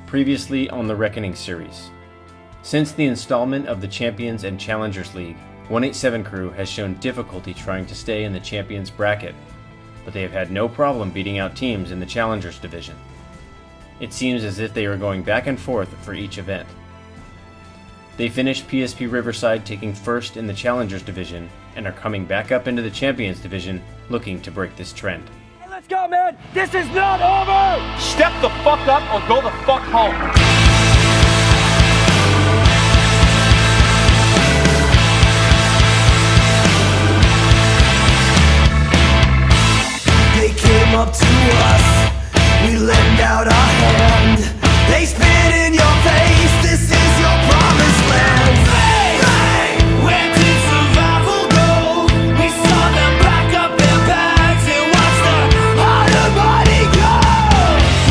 Previously on the Reckoning series. Since the installment of the Champions and Challengers League, 187 Crew has shown difficulty trying to stay in the Champions bracket, but they have had no problem beating out teams in the Challengers division. It seems as if they are going back and forth for each event. They finished PSP Riverside taking first in the Challengers division and are coming back up into the Champions division looking to break this trend. Hey, let's go, man! This is not over! Step the fuck up or go the fuck home. They came up to us, we lend out our hand. They spit in your face, this is your promised land. Hey, where did survival go? We saw them pack up their bags and watch the harder body go.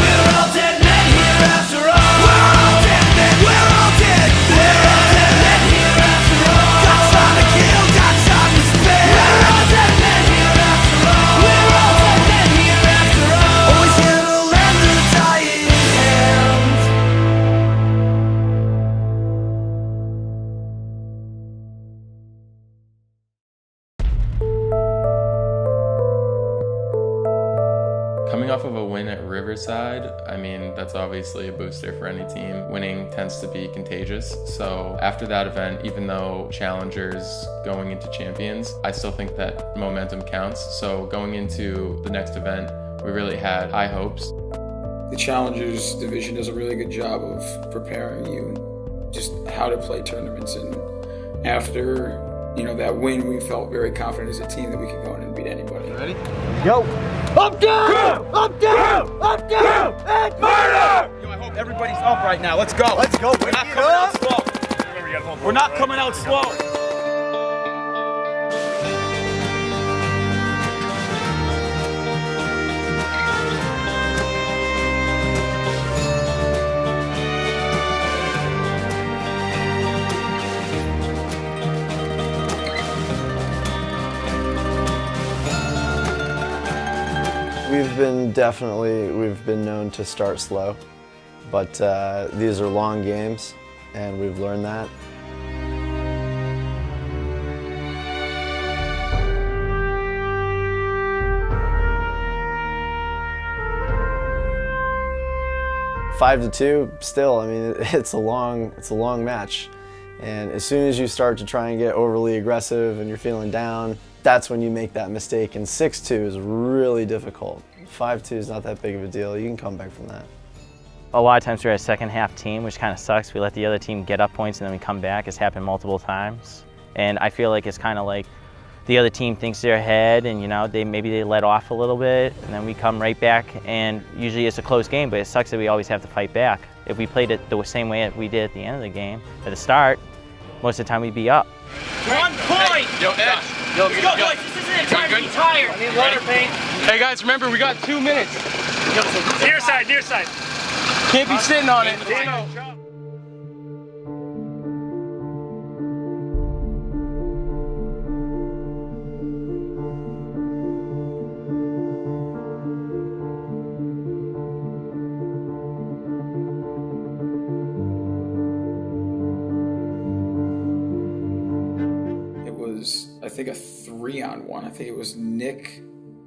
We're all dead men here after all. We're all dead men, we're all dead men. We're all dead men here after all. Got time to kill, got time to spare. We're all dead men here after all. We're all dead men here after all. Always here to lend a dying hand. Coming off of a win at Riverside, I mean, that's obviously a booster for any team. Winning tends to be contagious. So after that event, even though challengers going into champions, I still think that momentum counts. So going into the next event, we really had high hopes. The Challengers division does a really good job of preparing you just how to play tournaments, and after that win, we felt very confident as a team that we could go in and beat anybody. Ready? Go! Up, down! Up, down! Up, down! And murder! Yo, I hope everybody's up right now. Let's go. Let's go. We're not coming out slow. We're not coming out slow. We've been known to start slow, but these are long games, and we've learned that. Five to 2, still, I mean, it's a long match. And as soon as you start to try and get overly aggressive and you're feeling down, that's when you make that mistake. And 6-2 is really difficult. 5-2 is not that big of a deal. You can come back from that. A lot of times we're a second half team, which kind of sucks. We let the other team get up points and then we come back. It's happened multiple times. And I feel like it's kind of like the other team thinks they're ahead and maybe they let off a little bit and then we come right back, and usually it's a close game, but it sucks that we always have to fight back. If we played it the same way we did at the end of the game, at the start, most of the time we'd be up. 1 point! Yo, Edge. Yo, Let's go, boys! This isn't it! Time to be tired! I need water, paint! Hey guys, remember we got 2 minutes. Near side, near side! Can't be sitting on it. I think a 3-on-1. I think it was Nick,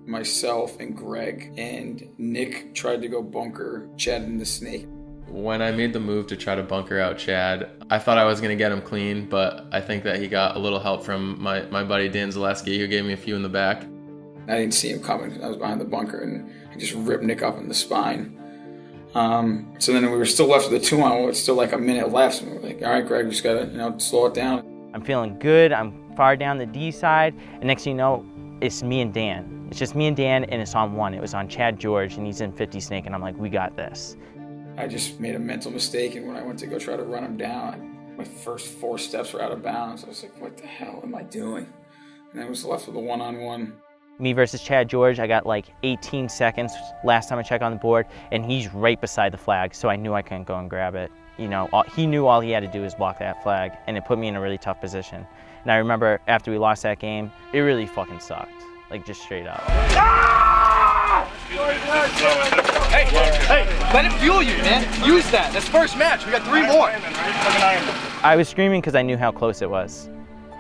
myself, and Greg. And Nick tried to go bunker Chad and the Snake. When I made the move to try to bunker out Chad, I thought I was going to get him clean, but I think that he got a little help from my buddy Dan Zaleski, who gave me a few in the back. I didn't see him coming. I was behind the bunker, and I just ripped Nick up in the spine. So then we were still left with a 2-on-1. It's still like a minute left. And we were like, all right, Greg, we just got to slow it down. I'm feeling good. I'm far down the D side, and next thing you know, it's me and Dan. It's just me and Dan, and it's on 1. It was on Chad George, and he's in 50 Snake, and I'm like, we got this. I just made a mental mistake, and when I went to go try to run him down, my first 4 steps were out of bounds. I was like, what the hell am I doing? And I was left with a 1-on-1. Me versus Chad George, I got like 18 seconds last time I checked on the board, and he's right beside the flag, so I knew I couldn't go and grab it. He knew all he had to do was block that flag, and it put me in a really tough position. And I remember after we lost that game, it really fucking sucked, like just straight up. Ah! Hey, let it fuel you, man. Use that. That's first match. We got 3 more. I was screaming because I knew how close it was.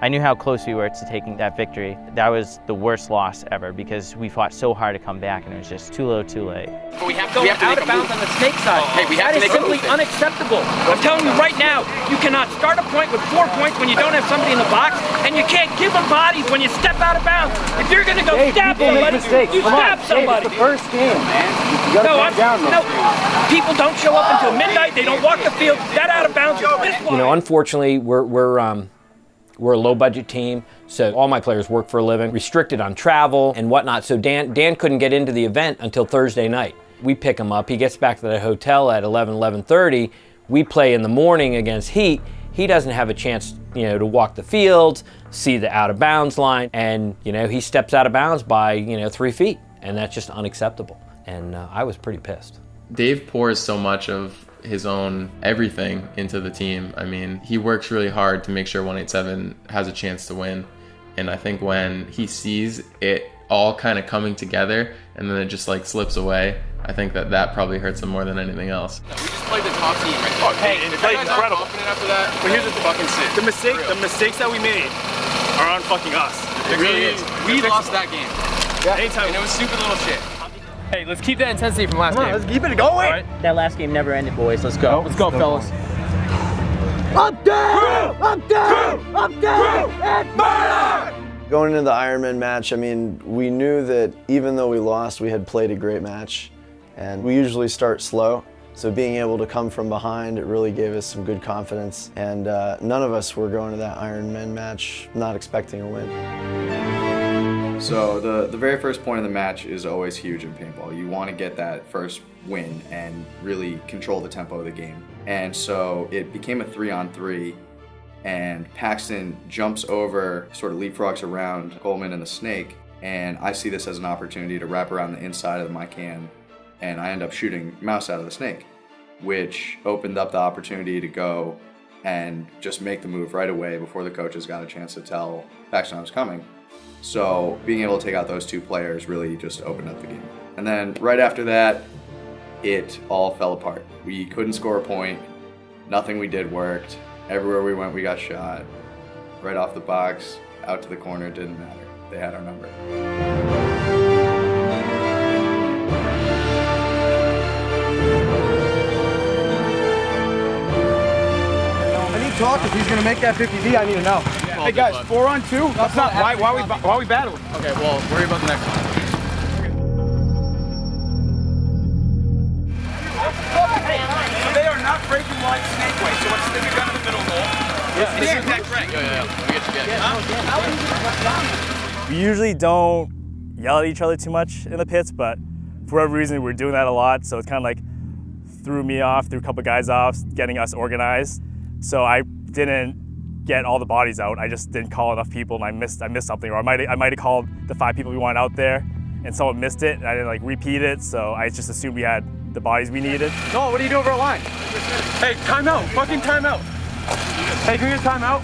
I knew how close we were to taking that victory. That was the worst loss ever because we fought so hard to come back and it was just too little, too late. But we have to out of bounds on the snake side. Hey, that is simply unacceptable. I'm telling you right now, you cannot start a point with 4 points when you don't have somebody in the box, and you can't give them bodies when you step out of bounds. If you're going to go stab somebody, you stab somebody. It's the first game, man. You gotta calm down, no, people don't show up until midnight. They don't walk the field. That out of bounds. You know, unfortunately, we're a low-budget team, so all my players work for a living, restricted on travel and whatnot, so Dan couldn't get into the event until Thursday night. We pick him up, he gets back to the hotel at 11:30, we play in the morning against Heat. He doesn't have a chance, you know, to walk the fields, see the out-of-bounds line, and, you know, he steps out of bounds by, you know, 3 feet, and that's just unacceptable, and I was pretty pissed. Dave pours so much of his own everything into the team. I mean, he works really hard to make sure 187 has a chance to win. And I think when he sees it all kind of coming together and then it just like slips away, I think that probably hurts him more than anything else. We just played the top team right there. Hey, and played incredible. After that, but here's the fucking shit. The mistakes that we made are on fucking us. It really is. We lost that game. Yeah. Anytime. And it was stupid little shit. Hey, let's keep that intensity from last game. Let's keep it going. Right. That last game never ended, boys. Let's go. Let's go, fellas. Up down! Up down! Up down! And murder! Going into the Ironman match, I mean, we knew that even though we lost, we had played a great match. And we usually start slow, so being able to come from behind, it really gave us some good confidence. And none of us were going to that Ironman match not expecting a win. So the very first point of the match is always huge in paintball. You want to get that first win and really control the tempo of the game. And so it became a 3-on-3, and Paxton jumps over, sort of leapfrogs around Coleman and the snake, and I see this as an opportunity to wrap around the inside of my can, and I end up shooting Mouse out of the snake, which opened up the opportunity to go and just make the move right away before the coaches got a chance to tell Paxton I was coming. So being able to take out those 2 players really just opened up the game. And then right after that, it all fell apart. We couldn't score a point. Nothing we did worked. Everywhere we went, we got shot. Right off the box, out to the corner, didn't matter. They had our number. I need to talk. If he's going to make that 50V, I need to know. Hey guys, 4-on-2? That's not. Why are we battling? Okay, well, worry about the next one. They are not breaking line snake way, so let's stick a gun in the middle goal. Yeah, this is exact right. We get you. We usually don't yell at each other too much in the pits, but for whatever reason, we're doing that a lot, so it's kind of like threw me off, threw a couple guys off, getting us organized. So I didn't get all the bodies out. I just didn't call enough people, and I missed something, or I might have called the 5 people we wanted out there, and someone missed it, and I didn't like repeat it. So I just assumed we had the bodies we needed. No, what are you doing for a line? Hey, timeout! Fucking timeout! Hey, can we get a timeout?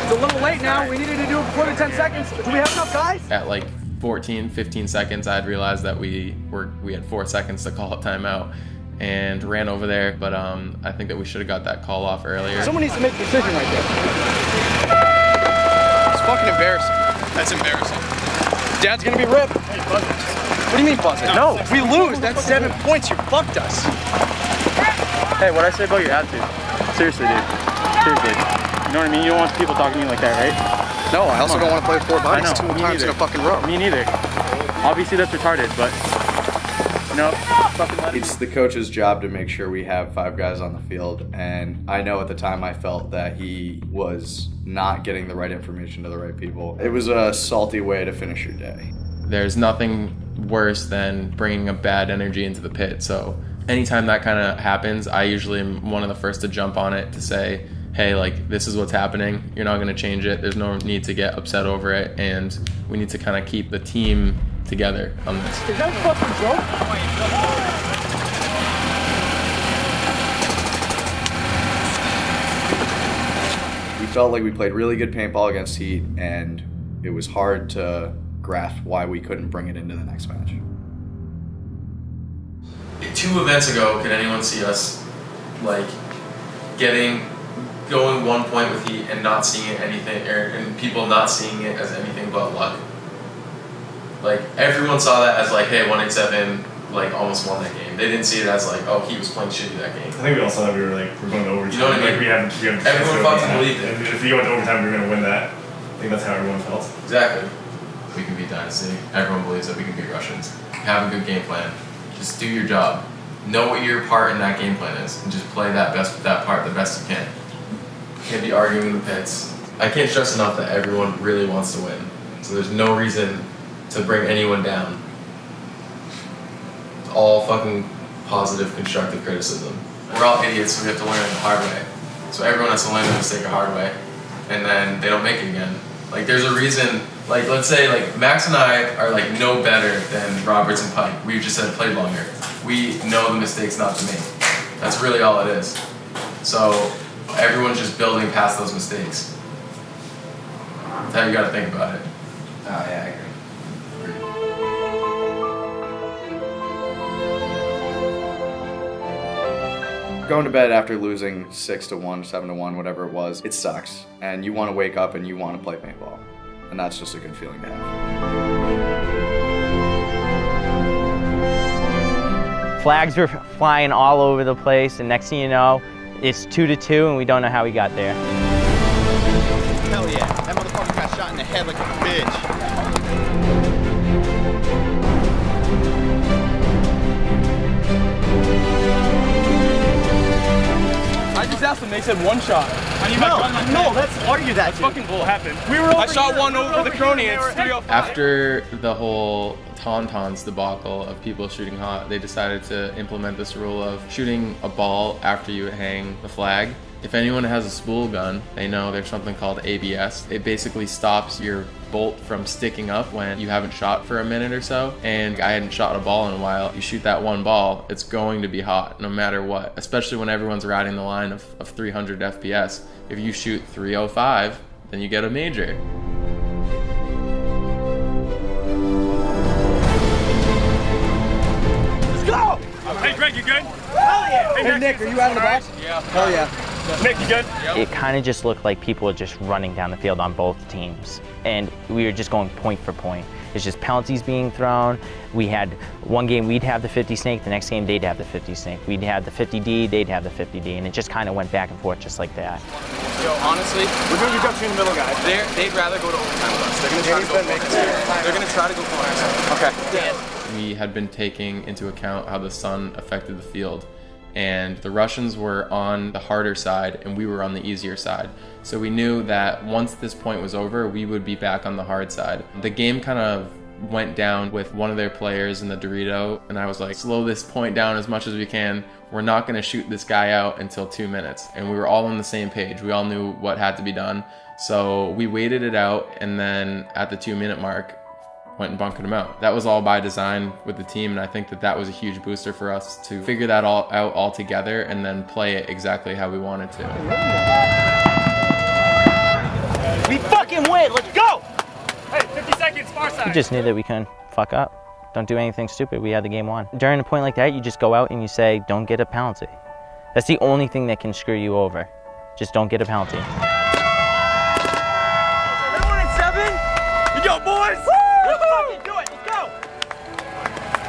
It's a little late now. We needed to do it before the 10 seconds. Do we have enough guys? At like 14, 15 seconds, I had realized that we had 4 seconds to call a timeout, and ran over there, but I think that we should have got that call off earlier. Someone needs to make a decision right there. It's fucking embarrassing. That's embarrassing. Dad's gonna be ripped. What do you mean buzzing? No, if we lose, that's 7 points. You fucked us. Hey, what'd I say about your attitude? Seriously, dude. Seriously. You know what I mean? You don't want people talking to me like that, right? No, I also don't want to play 4 bodies I know, 2 times in a fucking row. Me neither. Obviously that's retarded, but you know, It's the coach's job to make sure we have 5 guys on the field, and I know at the time I felt that he was not getting the right information to the right people. It was a salty way to finish your day. There's nothing worse than bringing a bad energy into the pit, so anytime that kind of happens, I usually am one of the first to jump on it to say, hey, like, this is what's happening, you're not going to change it, there's no need to get upset over it, and we need to kind of keep the team together on this. Is that a fucking joke? We felt like we played really good paintball against Heat, and it was hard to grasp why we couldn't bring it into the next match. 2 events ago, could anyone see us like going 1 point with heat and not seeing it anything, and people not seeing it as anything but luck? Like everyone saw that as like, hey, 187 like almost won that game. They didn't see it as like, oh, he was playing shitty that game. I think we all saw that we're going to overtime. You know what I mean? Like we have Everyone fucking believed it. And if you went to overtime, we were going to win that. I think that's how everyone felt. Exactly. We can beat Dynasty. Everyone believes that we can beat Russians. Have a good game plan. Just do your job. Know what your part in that game plan is, and just play that part the best you can. Can't be arguing in the pits. I can't stress enough that everyone really wants to win. So there's no reason to bring anyone down. It's all fucking positive, constructive criticism. We're all idiots, so we have to learn it the hard way. So everyone has to learn the mistake the hard way, and then they don't make it again. Like there's a reason, like let's say like Max and I are like no better than Roberts and Pike. We've just had played longer. We know the mistakes not to make. That's really all it is. So everyone's just building past those mistakes. That's how you gotta think about it. Oh yeah, I agree. Going to bed after losing 6-1, 7-1, whatever it was, it sucks. And you want to wake up and you want to play paintball. And that's just a good feeling to have. Flags were flying all over the place, and next thing you know, it's 2-2, and we don't know how we got there. Hell yeah, that motherfucker got shot in the head like a bitch. I just asked them, they said 1 shot. No, let's argue that. That's fucking bull happened. I shot one over the crony and it's 305. After the whole Tauntauns debacle of people shooting hot, they decided to implement this rule of shooting a ball after you hang the flag. If anyone has a spool gun, they know there's something called ABS. It basically stops your bolt from sticking up when you haven't shot for a minute or so. And I hadn't shot a ball in a while. You shoot that 1 ball, it's going to be hot no matter what, especially when everyone's riding the line of 300 FPS. If you shoot 305, then you get a major. Let's go! Hey Greg, you good? Hell yeah! Hey Nick, are you out of the box? Yeah. Hell yeah. Nick, you good? It kind of just looked like people were just running down the field on both teams, and we were just going point for point. It's just penalties being thrown. We had one game we'd have the 50 snake, the next game they'd have the 50 snake. We'd have the 50D, they'd have the 50D, and it just kind of went back and forth just like that. Yo, honestly, we're doing your in the middle, guys. They'd rather go to overtime with us. They're gonna try to go corners. They're gonna try to go corners. Okay. We had been taking into account how the sun affected the field, and the Russians were on the harder side and we were on the easier side. So we knew that once this point was over, we would be back on the hard side. The game kind of went down with one of their players in the Dorito, and I was like, slow this point down as much as we can. We're not gonna shoot this guy out until 2 minutes. And we were all on the same page. We all knew what had to be done. So we waited it out, and then at the 2-minute mark, went and bunkered him out. That was all by design with the team, and I think that was a huge booster for us to figure that all out all together and then play it exactly how we wanted to. We fucking win, let's go! Hey, 50 seconds, far side. We just knew that we couldn't fuck up. Don't do anything stupid, we had the game won. During a point like that, you just go out and you say, don't get a penalty. That's the only thing that can screw you over. Just don't get a penalty. 1-7? You go, boys! Let's fucking do it, let's go!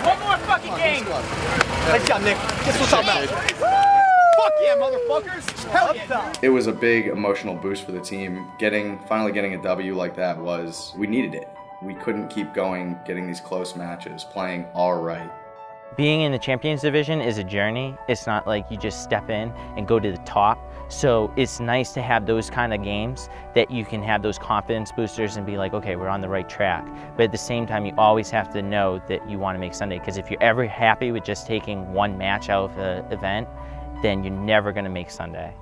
One more fucking game! Nice job, Nick. Guess what's up, man? Fuck yeah, motherfuckers! Hell yeah! It was a big emotional boost for the team. Finally getting a W like that we needed it. We couldn't keep going, getting these close matches, playing all right. Being in the Champions Division is a journey. It's not like you just step in and go to the top. So it's nice to have those kind of games that you can have those confidence boosters and be like, okay, we're on the right track. But at the same time, you always have to know that you want to make Sunday, because if you're ever happy with just taking one match out of the event, then you're never going to make Sunday.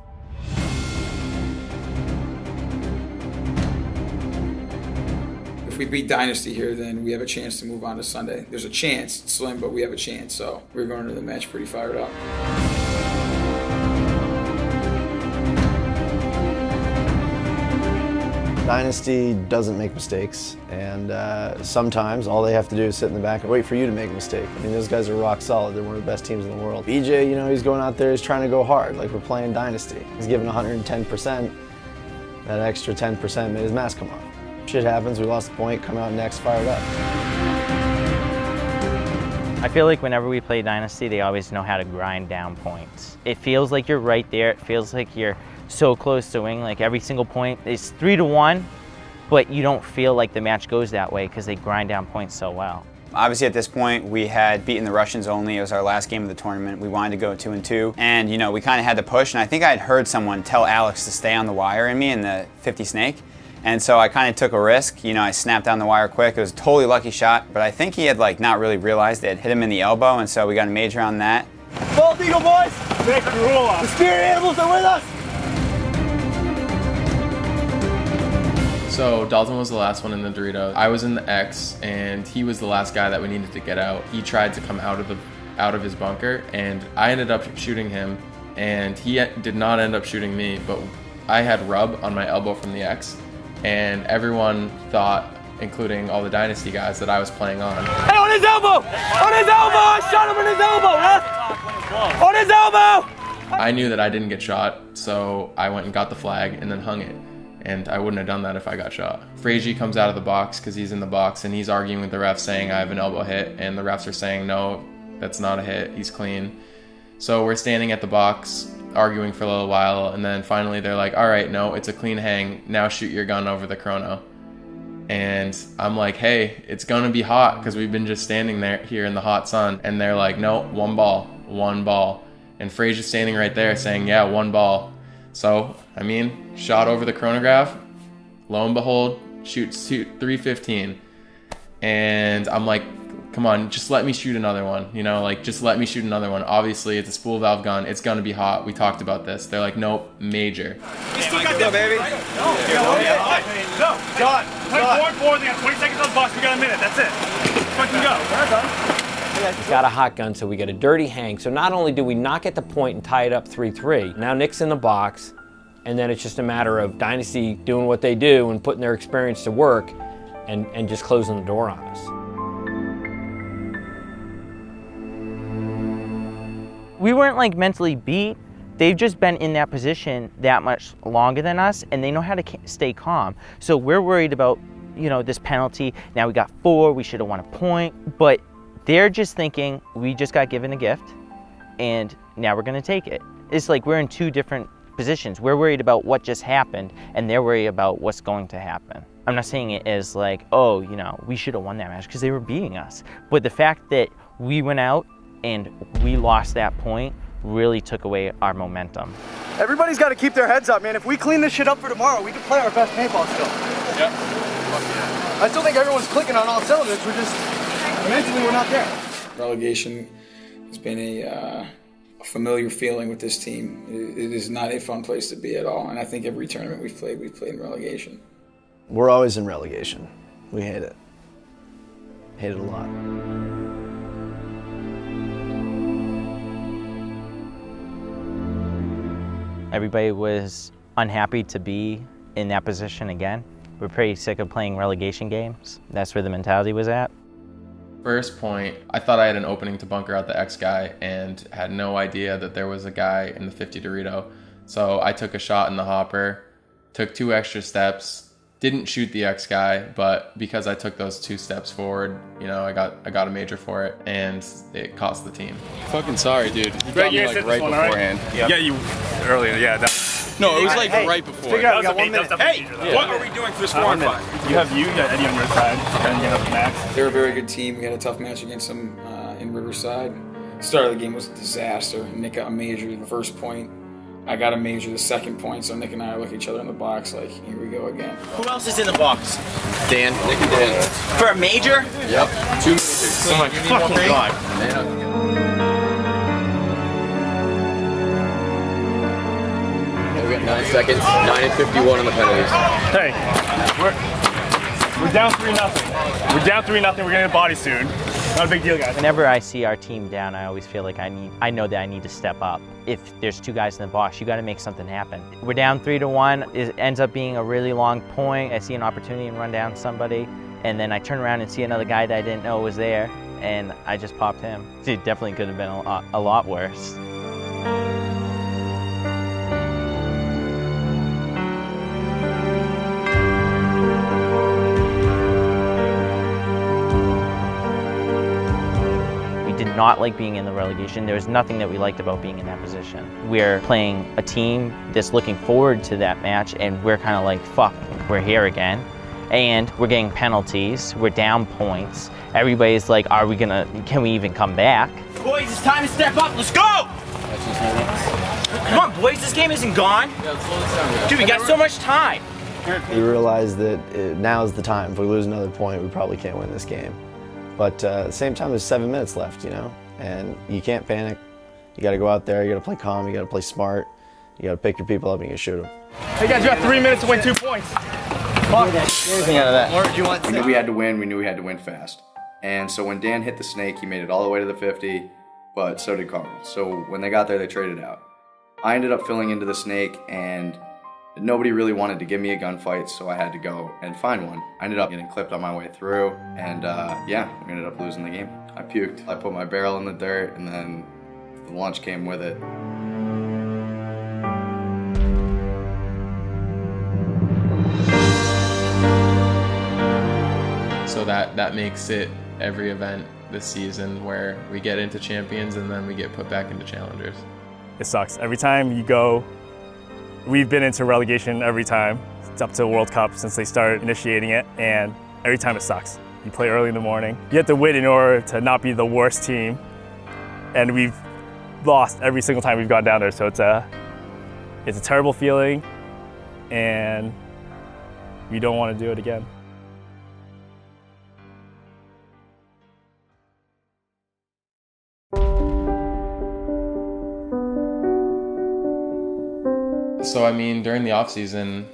If we beat Dynasty here, then we have a chance to move on to Sunday. There's a chance, it's slim, but we have a chance. So we're going to the match pretty fired up. Dynasty doesn't make mistakes, and sometimes all they have to do is sit in the back and wait for you to make a mistake. I mean, those guys are rock solid. They're one of the best teams in the world. BJ, you know, he's going out there, he's trying to go hard, like we're playing Dynasty. He's giving 110%. That extra 10% made his mask come off. Shit happens, we lost the point, come out next, fired up. I feel like whenever we play Dynasty, they always know how to grind down points. It feels like you're right there. It feels like you're so close to winning. Like every single point is 3-1, but you don't feel like the match goes that way because they grind down points so well. Obviously at this point, we had beaten the Russians only. It was our last game of the tournament. We wanted to go 2-2. And you know, we kind of had to push, and I think I had heard someone tell Alex to stay on the wire in me in the 50 snake. And so I kind of took a risk. You know, I snapped down the wire quick. It was a totally lucky shot, but I think he had like not really realized it had hit him in the elbow, and so we got a major on that. Bald Eagle boys! The spirit animals are with us! So Dalton was the last one in the Dorito. I was in the X, and he was the last guy that we needed to get out. He tried to come out of his bunker, and I ended up shooting him, and he did not end up shooting me, but I had rub on my elbow from the X. And everyone thought, including all the Dynasty guys, that I was playing on. Hey, on his elbow! On his elbow! I shot him on his elbow, huh? On his elbow! I knew that I didn't get shot, so I went and got the flag and then hung it. And I wouldn't have done that if I got shot. Frazier comes out of the box because he's in the box, and he's arguing with the refs saying I have an elbow hit, and the refs are saying no, that's not a hit, he's clean. So we're standing at the box arguing for a little while, and then finally they're like, all right, no, it's a clean hang, now shoot your gun over the chrono. And I'm like, hey, it's gonna be hot because we've been just standing there here in the hot sun. And they're like, no, one ball. And Frazier's standing right there saying, yeah, one ball. So, I mean, shot over the chronograph, lo and behold, shoot 315. And I'm like, come on, just let me shoot another one, you know, like just let me shoot another one. Obviously, it's a spool valve gun. It's gonna be hot. We talked about this. They're like, nope, major. You still got that, baby. No, John. Play forward. They got 20 seconds on the box. We got a minute. That's it. Fucking go. He's got a hot gun, so we get a dirty hang. So not only do we not get the point and tie it up 3-3, now Nick's in the box, and then it's just a matter of Dynasty doing what they do and putting their experience to work and just closing the door on us. We weren't like mentally beat. They've just been in that position that much longer than us, and they know how to stay calm. So we're worried about, you know, this penalty. Now we got 4, we should have won a point, but they're just thinking we just got given a gift and now we're gonna take it. It's like we're in two different positions. We're worried about what just happened and they're worried about what's going to happen. I'm not saying it as like, oh, you know, we should have won that match because they were beating us. But the fact that we went out and we lost that point really took away our momentum. Everybody's got to keep their heads up, man. If we clean this shit up for tomorrow, we can play our best paintball still. Yep. I still think everyone's clicking on all cylinders. We're just, mentally, we're not there. Relegation has been a familiar feeling with this team. It is not a fun place to be at all, and I think every tournament we've played in relegation. We're always in relegation. We hate it. Hate it a lot. Everybody was unhappy to be in that position again. We're pretty sick of playing relegation games. That's where the mentality was at. First point, I thought I had an opening to bunker out the X guy and had no idea that there was a guy in the 50 Dorito. So I took a shot in the hopper, took 2 extra steps, didn't shoot the X guy, but because I took those 2 steps forward, you know, I got a major for it, and it cost the team. Fucking sorry, dude. You got me like right beforehand. Right? Yeah, you earlier. Yeah. No, it was like right before. Figure out, we got 1 minute. Hey, what are we doing for this 4 and 5? You got Eddie on your side, and you have Max. They're a very good team. We had a tough match against them in Riverside. Start of the game was a disaster. Nick got a major the first point. I got a major the second point, so Nick and I look at each other in the box like, here we go again. Who else is in the box? Dan. Nick and Dan. For a major? Yep. 2 majors. Oh my fucking God. We got 9 seconds, 9 and 51 on the penalties. Hey, we're down 3-0. We're down 3-0. We're getting a body soon. Not a big deal, guys. Whenever I see our team down, I always feel like I know that I need to step up. If there's 2 guys in the box, you got to make something happen. We're down 3-1. It ends up being a really long point. I see an opportunity and run down somebody, and then I turn around and see another guy that I didn't know was there, and I just popped him. It definitely could have been a lot worse. Did not like being in the relegation. There was nothing that we liked about being in that position. We're playing a team that's looking forward to that match, and we're kind of like, fuck, we're here again. And we're getting penalties, we're down points. Everybody's like, can we even come back? Boys, it's time to step up, let's go! Come on, boys, this game isn't gone. Dude, we got so much time. We realized that now's the time. If we lose another point, we probably can't win this game. But at the same time, there's 7 minutes left, you know, and you can't panic. You got to go out there, you got to play calm, you got to play smart, you got to pick your people up and you got to shoot them. Hey guys, you got 3 minutes to win 2 points. Anything out of that? We knew we had to win, we knew we had to win fast. And so when Dan hit the snake, he made it all the way to the 50, but so did Carl. So when they got there, they traded out. I ended up filling into the snake, and nobody really wanted to give me a gunfight, so I had to go and find one. I ended up getting clipped on my way through, and yeah, we ended up losing the game. I puked. I put my barrel in the dirt, and then the lunch came with it. So that makes it every event this season where we get into champions and then we get put back into challengers. It sucks. Every time you go, we've been into relegation every time. It's up to World Cup since they started initiating it, and every time it sucks. You play early in the morning. You have to win in order to not be the worst team, and we've lost every single time we've gone down there, so it's a terrible feeling, and we don't want to do it again. So I mean, during the off season,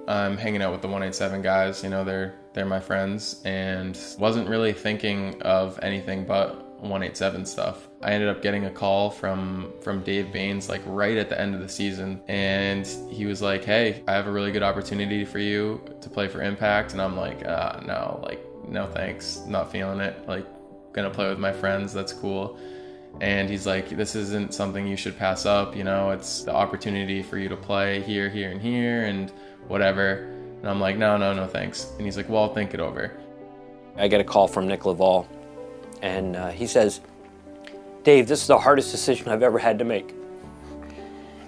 I'm hanging out with the 187 guys. You know, they're my friends, and wasn't really thinking of anything but 187 stuff. I ended up getting a call from Dave Baines like right at the end of the season, and he was like, "Hey, I have a really good opportunity for you to play for Impact," and I'm like, no thanks, not feeling it. Like, gonna play with my friends, that's cool. And he's like, this isn't something you should pass up, you know, it's the opportunity for you to play here, here, and here, and whatever. And I'm like, no, thanks. And he's like, well, I'll think it over. I get a call from Nick Laval, and he says, Dave, this is the hardest decision I've ever had to make.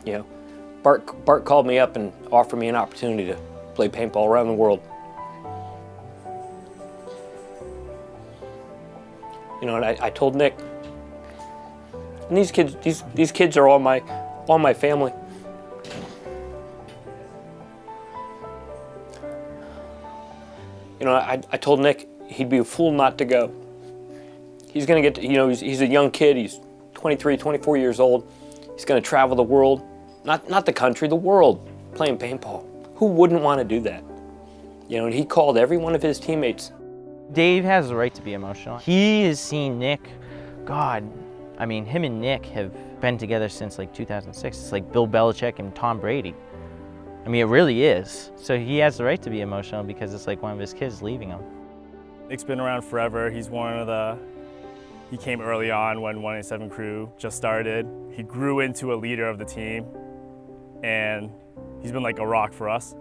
You know, Bart called me up and offered me an opportunity to play paintball around the world. You know, and I told Nick, and these kids are all my family. You know, I told Nick he'd be a fool not to go. He's gonna get to, you know, he's a young kid, he's 23, 24 years old. He's gonna travel the world, not the country, the world, playing paintball. Who wouldn't want to do that? You know, and he called every one of his teammates. Dave has the right to be emotional. He has seen Nick, God, I mean, him and Nick have been together since like 2006. It's like Bill Belichick and Tom Brady. I mean, it really is. So he has the right to be emotional because it's like one of his kids leaving him. Nick's been around forever. He's he came early on when 187 crew just started. He grew into a leader of the team, and he's been like a rock for us.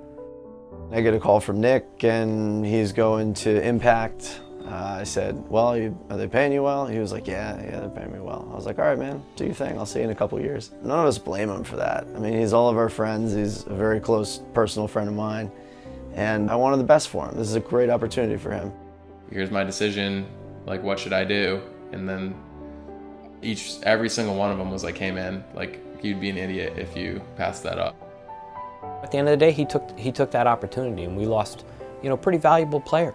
I get a call from Nick, and he's going to Impact. I said, well, are they paying you well? He was like, yeah, they're paying me well. I was like, all right, man, do your thing. I'll see you in a couple years. None of us blame him for that. I mean, he's all of our friends. He's a very close personal friend of mine, and I wanted the best for him. This is a great opportunity for him. Here's my decision, like, what should I do? And then every single one of them was like, hey man, like, you'd be an idiot if you passed that up. At the end of the day, he took that opportunity, and we lost, you know, a pretty valuable player,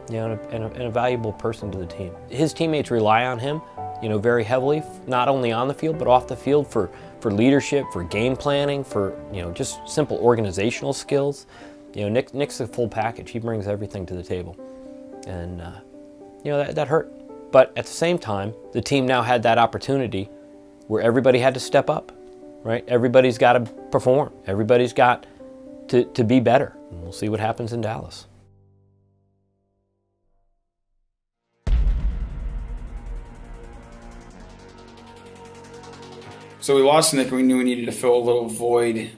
you know, and a valuable person to the team. His teammates rely on him, you know, very heavily, not only on the field but off the field for leadership, for game planning, for, you know, just simple organizational skills. You know, Nick's a full package. He brings everything to the table, and you know, that hurt. But at the same time, the team now had that opportunity where everybody had to step up, right? Everybody's got to perform. Everybody's got to be better. And we'll see what happens in Dallas. So we lost Nick, and we knew we needed to fill a little void,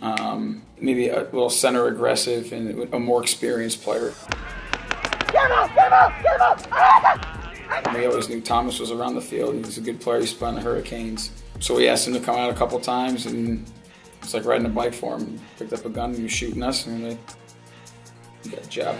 maybe a little center aggressive and a more experienced player. Get him out! Get him out! Get him out! We always knew Thomas was around the field. He was a good player. He spun the Hurricanes. So we asked him to come out a couple times, and it's like riding a bike for him. He picked up a gun and he was shooting us, and we got a job.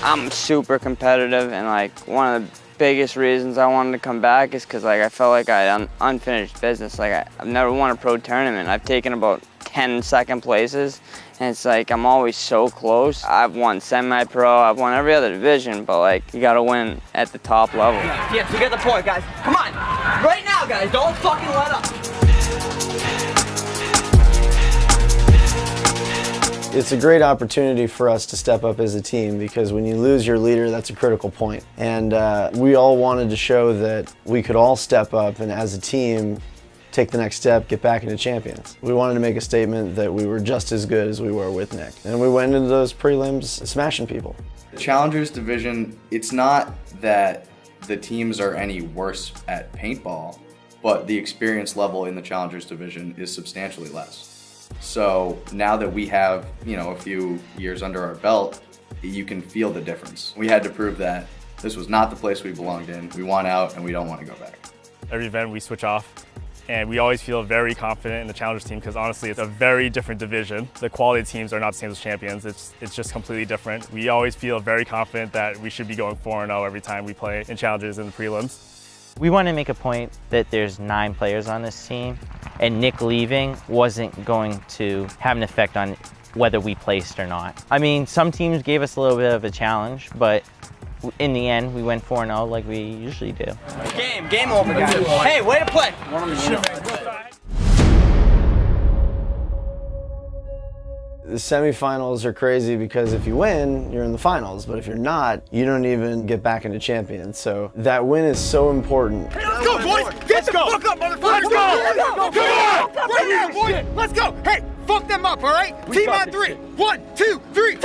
I'm super competitive, and like one of the biggest reasons I wanted to come back is because like I felt like I had unfinished business. Like I've never won a pro tournament. I've taken about 10 second places, and it's like I'm always so close. I've won semi-pro, I've won every other division, but like you gotta win at the top level. Yes, we get the point, guys. Come on, right now, guys. Don't fucking let up. It's a great opportunity for us to step up as a team, because when you lose your leader, that's a critical point. And we all wanted to show that we could all step up and as a team take the next step, get back into champions. We wanted to make a statement that we were just as good as we were with Nick. And we went into those prelims smashing people. The Challengers division, it's not that the teams are any worse at paintball, but the experience level in the Challengers division is substantially less. So now that we have, a few years under our belt, you can feel the difference. We had to prove that this was not the place we belonged in. We want out and we don't want to go back. Every event we switch off, and we always feel very confident in the Challengers team because honestly it's a very different division. The quality of teams are not the same as champions. It's just completely different. We always feel very confident that we should be going 4-0 every time we play in Challengers in the prelims. We want to make a point that there's 9 players on this team, and Nick leaving wasn't going to have an effect on whether we placed or not. I mean, some teams gave us a little bit of a challenge, but in the end, we went 4-0 like we usually do. Game over, guys. Hey, way to play. The semifinals are crazy because if you win, you're in the finals, but if you're not, you don't even get back into champions. So that win is so important. Hey, let's go, boys! Get the fuck up, motherfuckers! Let's go! Come on! Right here, boys! Let's go! Hey, fuck them up, all right? Team on 3. 1, 2, 3.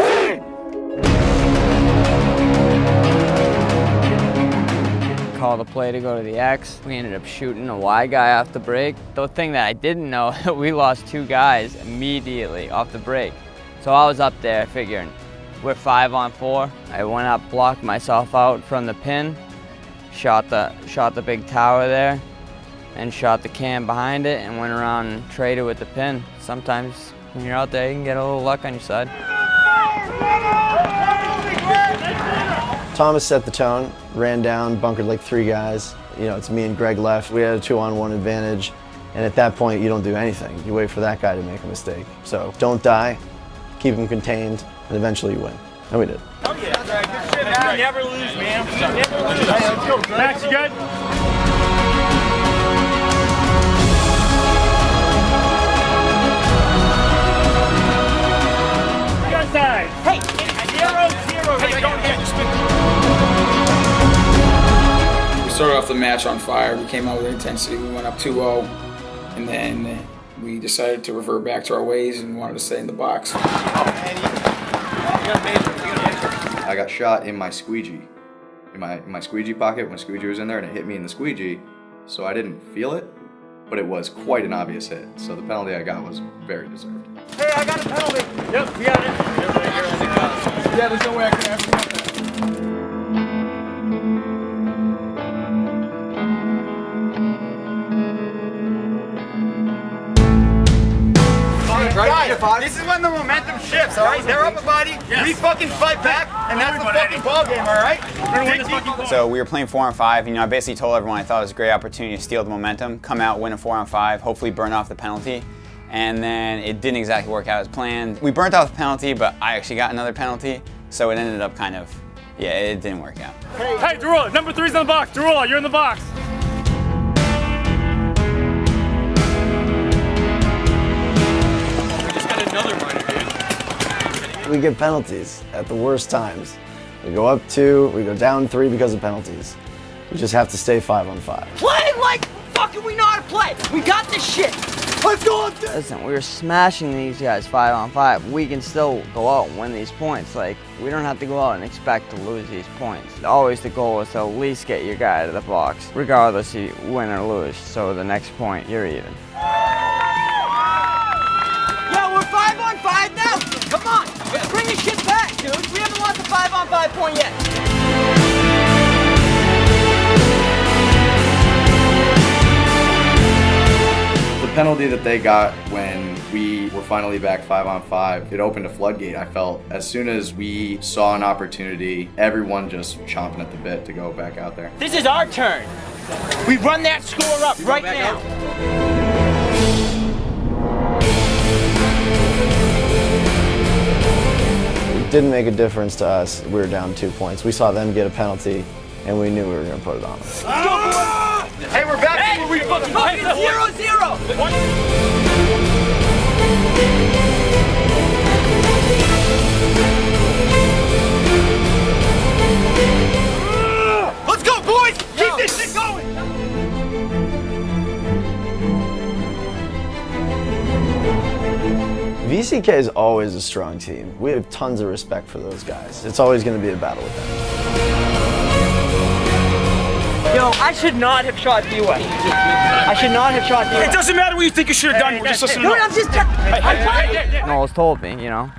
Called a play to go to the X. We ended up shooting a Y guy off the break. The thing that I didn't know, we lost 2 guys immediately off the break. So I was up there figuring, we're 5-on-4. I went up, blocked myself out from the pin, shot the big tower there, and shot the cam behind it, and went around and traded with the pin. Sometimes when you're out there, you can get a little luck on your side. Thomas set the tone, ran down, bunkered like 3 guys. It's me and Greg left. We had a 2-on-1 advantage, and at that point, you don't do anything. You wait for that guy to make a mistake. So don't die, keep him contained, and eventually you win. And we did. Oh yeah, good shit, man. Never lose, man. Never lose. Hey, let's go. Max, you good? Hey, 0-0. Hey, go ahead. We started off the match on fire. We came out with intensity. We went up 2-0, and then we decided to revert back to our ways and wanted to stay in the box. I got shot in my squeegee, in my squeegee pocket when squeegee was in there, and it hit me in the squeegee, so I didn't feel it, but it was quite an obvious hit, so the penalty I got was very deserved. Hey, I got a penalty. Yep, we got it. Yeah, there's no way I can have that. Guys, this is when the momentum shifts, all right? They're up a body, we fucking fight back, and that's the fucking ball game, all right? So we were playing 4-on-5. I basically told everyone I thought it was a great opportunity to steal the momentum, come out, win a 4-on-5, hopefully burn off the penalty. And then it didn't exactly work out as planned. We burnt off the penalty, but I actually got another penalty, so it ended up it didn't work out. Hey, Derula, number 3's in the box. Derula, you're in the box. We get penalties at the worst times. We go up 2, we go down 3 because of penalties. We just have to stay 5-on-5. Play like fucking we know how to play. We got this shit. Let's go. Listen, we were smashing these guys 5-on-5. We can still go out and win these points. Like, we don't have to go out and expect to lose these points. Always the goal is to at least get your guy to the box, regardless if you win or lose. So the next point, you're even. Yeah, we're 5-on-5 now. Come on, let's bring this shit back, dude. We haven't lost a 5-on-5 point yet. The penalty that they got when we were finally back 5-on-5, it opened a floodgate. I felt as soon as we saw an opportunity, everyone just chomping at the bit to go back out there. This is our turn. We run that score up right now. It didn't make a difference to us. We were down 2 points. We saw them get a penalty, and we knew we were going to put it on them. Hey, we're back. Hey, we fucking 0-0. Let's go, boys! Keep this shit going! VCK is always a strong team. We have tons of respect for those guys. It's always going to be a battle with them. Yo, I should not have shot D-Way. I should not have shot D-Way. It doesn't matter what you think you should have done. We're just listening. Dude, I'm just... Knowles told me, you know,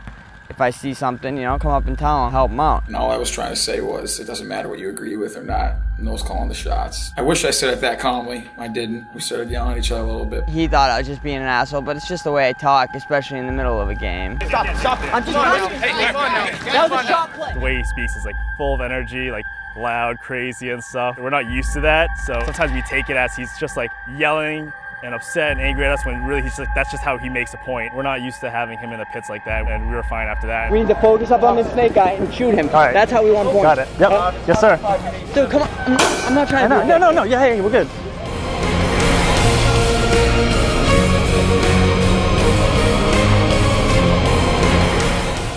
if I see something, you know, come up and tell him, help him out. And all I was trying to say was, it doesn't matter what you agree with or not. Knowles calling the shots. I wish I said it that calmly. I didn't. We started yelling at each other a little bit. He thought I was just being an asshole, but it's just the way I talk, especially in the middle of a game. Stop. I'm just... That was a shot play. The way he speaks is like full of energy, like loud, crazy and stuff. We're not used to that, so sometimes we take it as he's just like yelling and upset and angry at us when really he's like, that's just how he makes a point. We're not used to having him in the pits like that, and we were fine after that. We need to focus up on the snake guy and shoot him. All right. That's how we want points. Got it. Yep. Yes, sir. Dude, come on. I'm not trying to. No. Yeah, hey, we're good.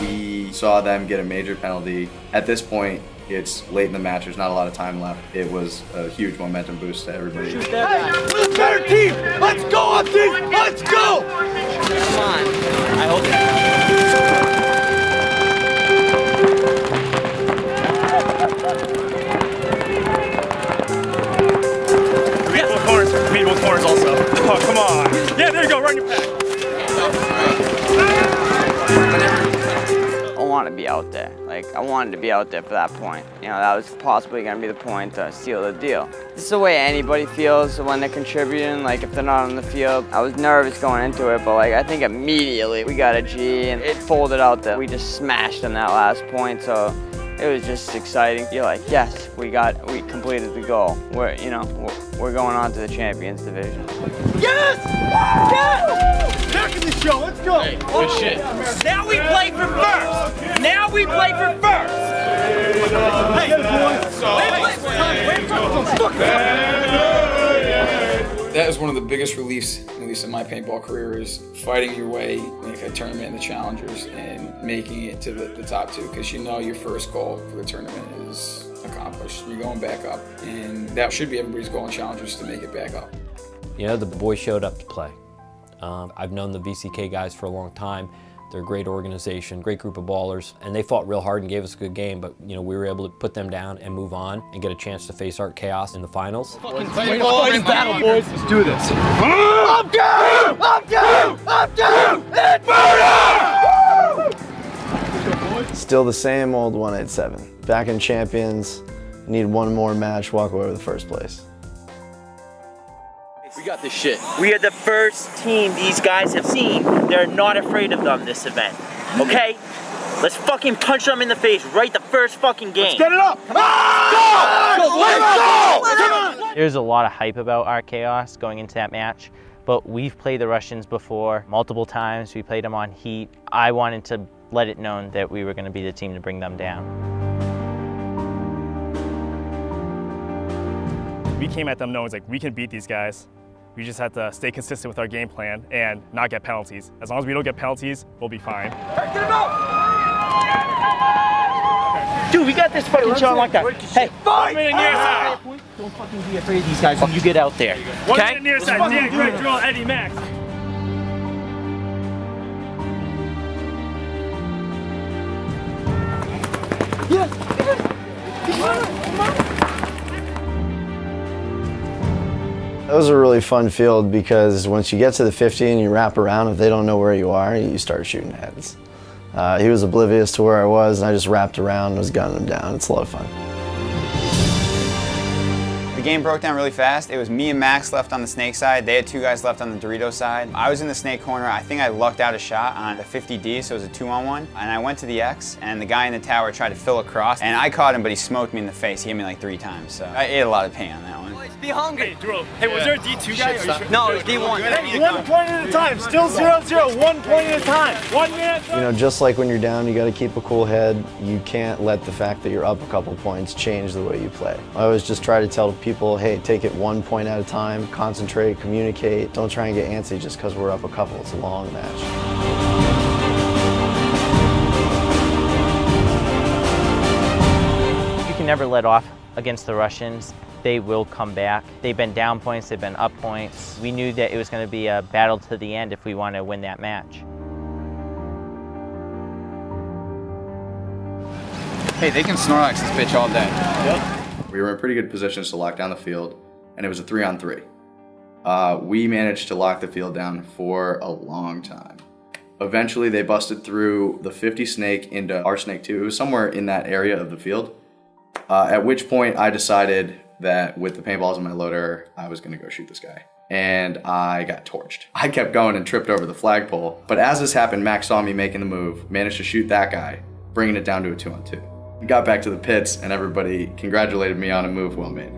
We saw them get a major penalty. At this point, it's late in the match. There's not a lot of time left. It was a huge momentum boost to everybody. Hey, we're the better team! Let's go, up team! Let's go! Come on. I hope Meet both corners also. Oh, come on. Yeah, there you go, right in your pack. I want to be out there. Like, I wanted to be out there for that point. You know, that was possibly going to be the point to seal the deal. This is the way anybody feels when they're contributing, like if they're not on the field. I was nervous going into it, but like I think immediately we got a G and it folded out that we just smashed them that last point, so it was just exciting. You're like, yes, we completed the goal. We're going on to the Champions Division. Yes! Yes! Back in the show, let's go! Hey, good shit. Now we play for first! Now we play for first! Hey, That is one of the biggest reliefs, at least in my paintball career, is fighting your way in a tournament in the Challengers and making it to the top 2, because you know your first goal for the tournament is accomplished. You're going back up, and that should be everybody's goal in Challengers, to make it back up. You know, the boys showed up to play. I've known the VCK guys for a long time. They're a great organization, great group of ballers, and they fought real hard and gave us a good game, but you know, we were able to put them down and move on and get a chance to face Art Chaos in the finals. Fighting battle, boys. Let's do this. Up down! Up down! Up down! And murder! Still the same old 187. Back in Champions, need one more match, walk away with the first place. We got this shit. We are the first team these guys have seen. They're not afraid of them this event. Okay? Let's fucking punch them in the face right the first fucking game. Let's get it up! Come on! Let's go! Come on! There's a lot of hype about our Chaos going into that match, but we've played the Russians before multiple times. We played them on heat. I wanted to let it known that we were going to be the team to bring them down. We came at them knowing like we can beat these guys. We just have to stay consistent with our game plan and not get penalties. As long as we don't get penalties, we'll be fine. Get him out! Dude, we got this fucking shot like that. Hey, 1 minute near side. don't fucking be afraid of these guys when you get out there. 1 minute near side. Dan, Greg, drill, Eddie, Max. That was a really fun field because once you get to the 50 and you wrap around, if they don't know where you are, you start shooting heads. He was oblivious to where I was, and I just wrapped around and was gunning him down. It's a lot of fun. The game broke down really fast. It was me and Max left on the snake side. They had 2 guys left on the Dorito side. I was in the snake corner. I think I lucked out a shot on the 50D, so it was a 2-on-1. And I went to the X, and the guy in the tower tried to fill across, and I caught him, but he smoked me in the face. He hit me like 3 times, so I ate a lot of pain on that one. Be hungry. Hey, was there a D2 guy? No, it was D1. Hey, 1 point at a time. Still 0-0. 1 point at a time. 1 minute. You know, just like when you're down, you got to keep a cool head. You can't let the fact that you're up a couple points change the way you play. I always just try to tell people, hey, take it 1 point at a time, concentrate, communicate. Don't try and get antsy just because we're up a couple. It's a long match. You can never let off against the Russians. They will come back. They've been down points, they've been up points. We knew that it was going to be a battle to the end if we want to win that match. Hey, they can Snorlax this bitch all day. Yep. We were in pretty good positions to lock down the field, and it was a 3-on-3. We managed to lock the field down for a long time. Eventually, they busted through the 50 snake into our snake too. It was somewhere in that area of the field. At which point, I decided that with the paintballs in my loader, I was gonna go shoot this guy. And I got torched. I kept going and tripped over the flagpole. But as this happened, Max saw me making the move, managed to shoot that guy, bringing it down to a 2-on-2. We got back to the pits and everybody congratulated me on a move well made.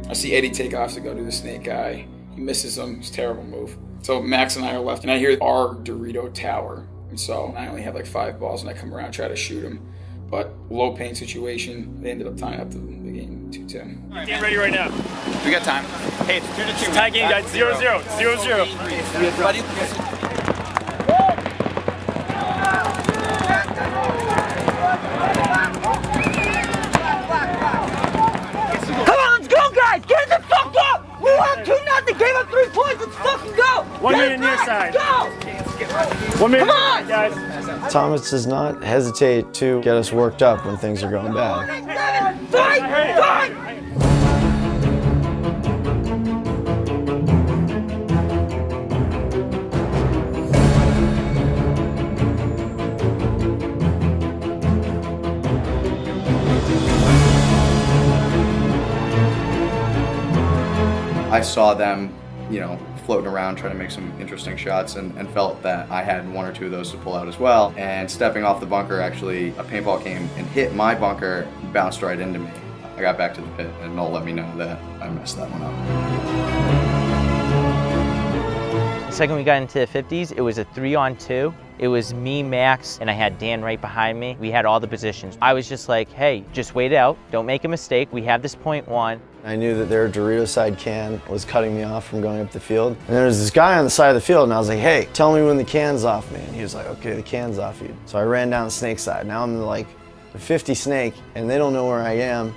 I see Eddie take off to go to the snake guy. He misses him. It's a terrible move. So Max and I are left, and I hear our Dorito tower. And so I only have like 5 balls, and I come around and try to shoot him. But low pain situation, they ended up tying up the game 2-10. Get ready right now. We got time. Hey, it's 2-2. Tie game, guys. 0-0. 0-0. Buddy. Come on, let's go, guys! Get the fuck up! We won 2-0, gave up 3 points, let's fucking go! 1 minute near side. Go! 1 minute, Come on! guys. Thomas does not hesitate to get us worked up when things are going bad. Fight! Fight! I saw them, floating around trying to make some interesting shots and felt that I had 1 or 2 of those to pull out as well. And stepping off the bunker, actually, a paintball came and hit my bunker, bounced right into me. I got back to the pit and Noel let me know that I messed that one up. The second we got into the 50s, it was a 3-on-2. It was me, Max, and I had Dan right behind me. We had all the positions. I was just like, hey, just wait it out. Don't make a mistake. We have this point 1. I knew that their Dorito side can was cutting me off from going up the field. And there was this guy on the side of the field, and I was like, hey, tell me when the can's off me. And he was like, okay, the can's off you. So I ran down the snake side. Now I'm like the 50 snake, and they don't know where I am.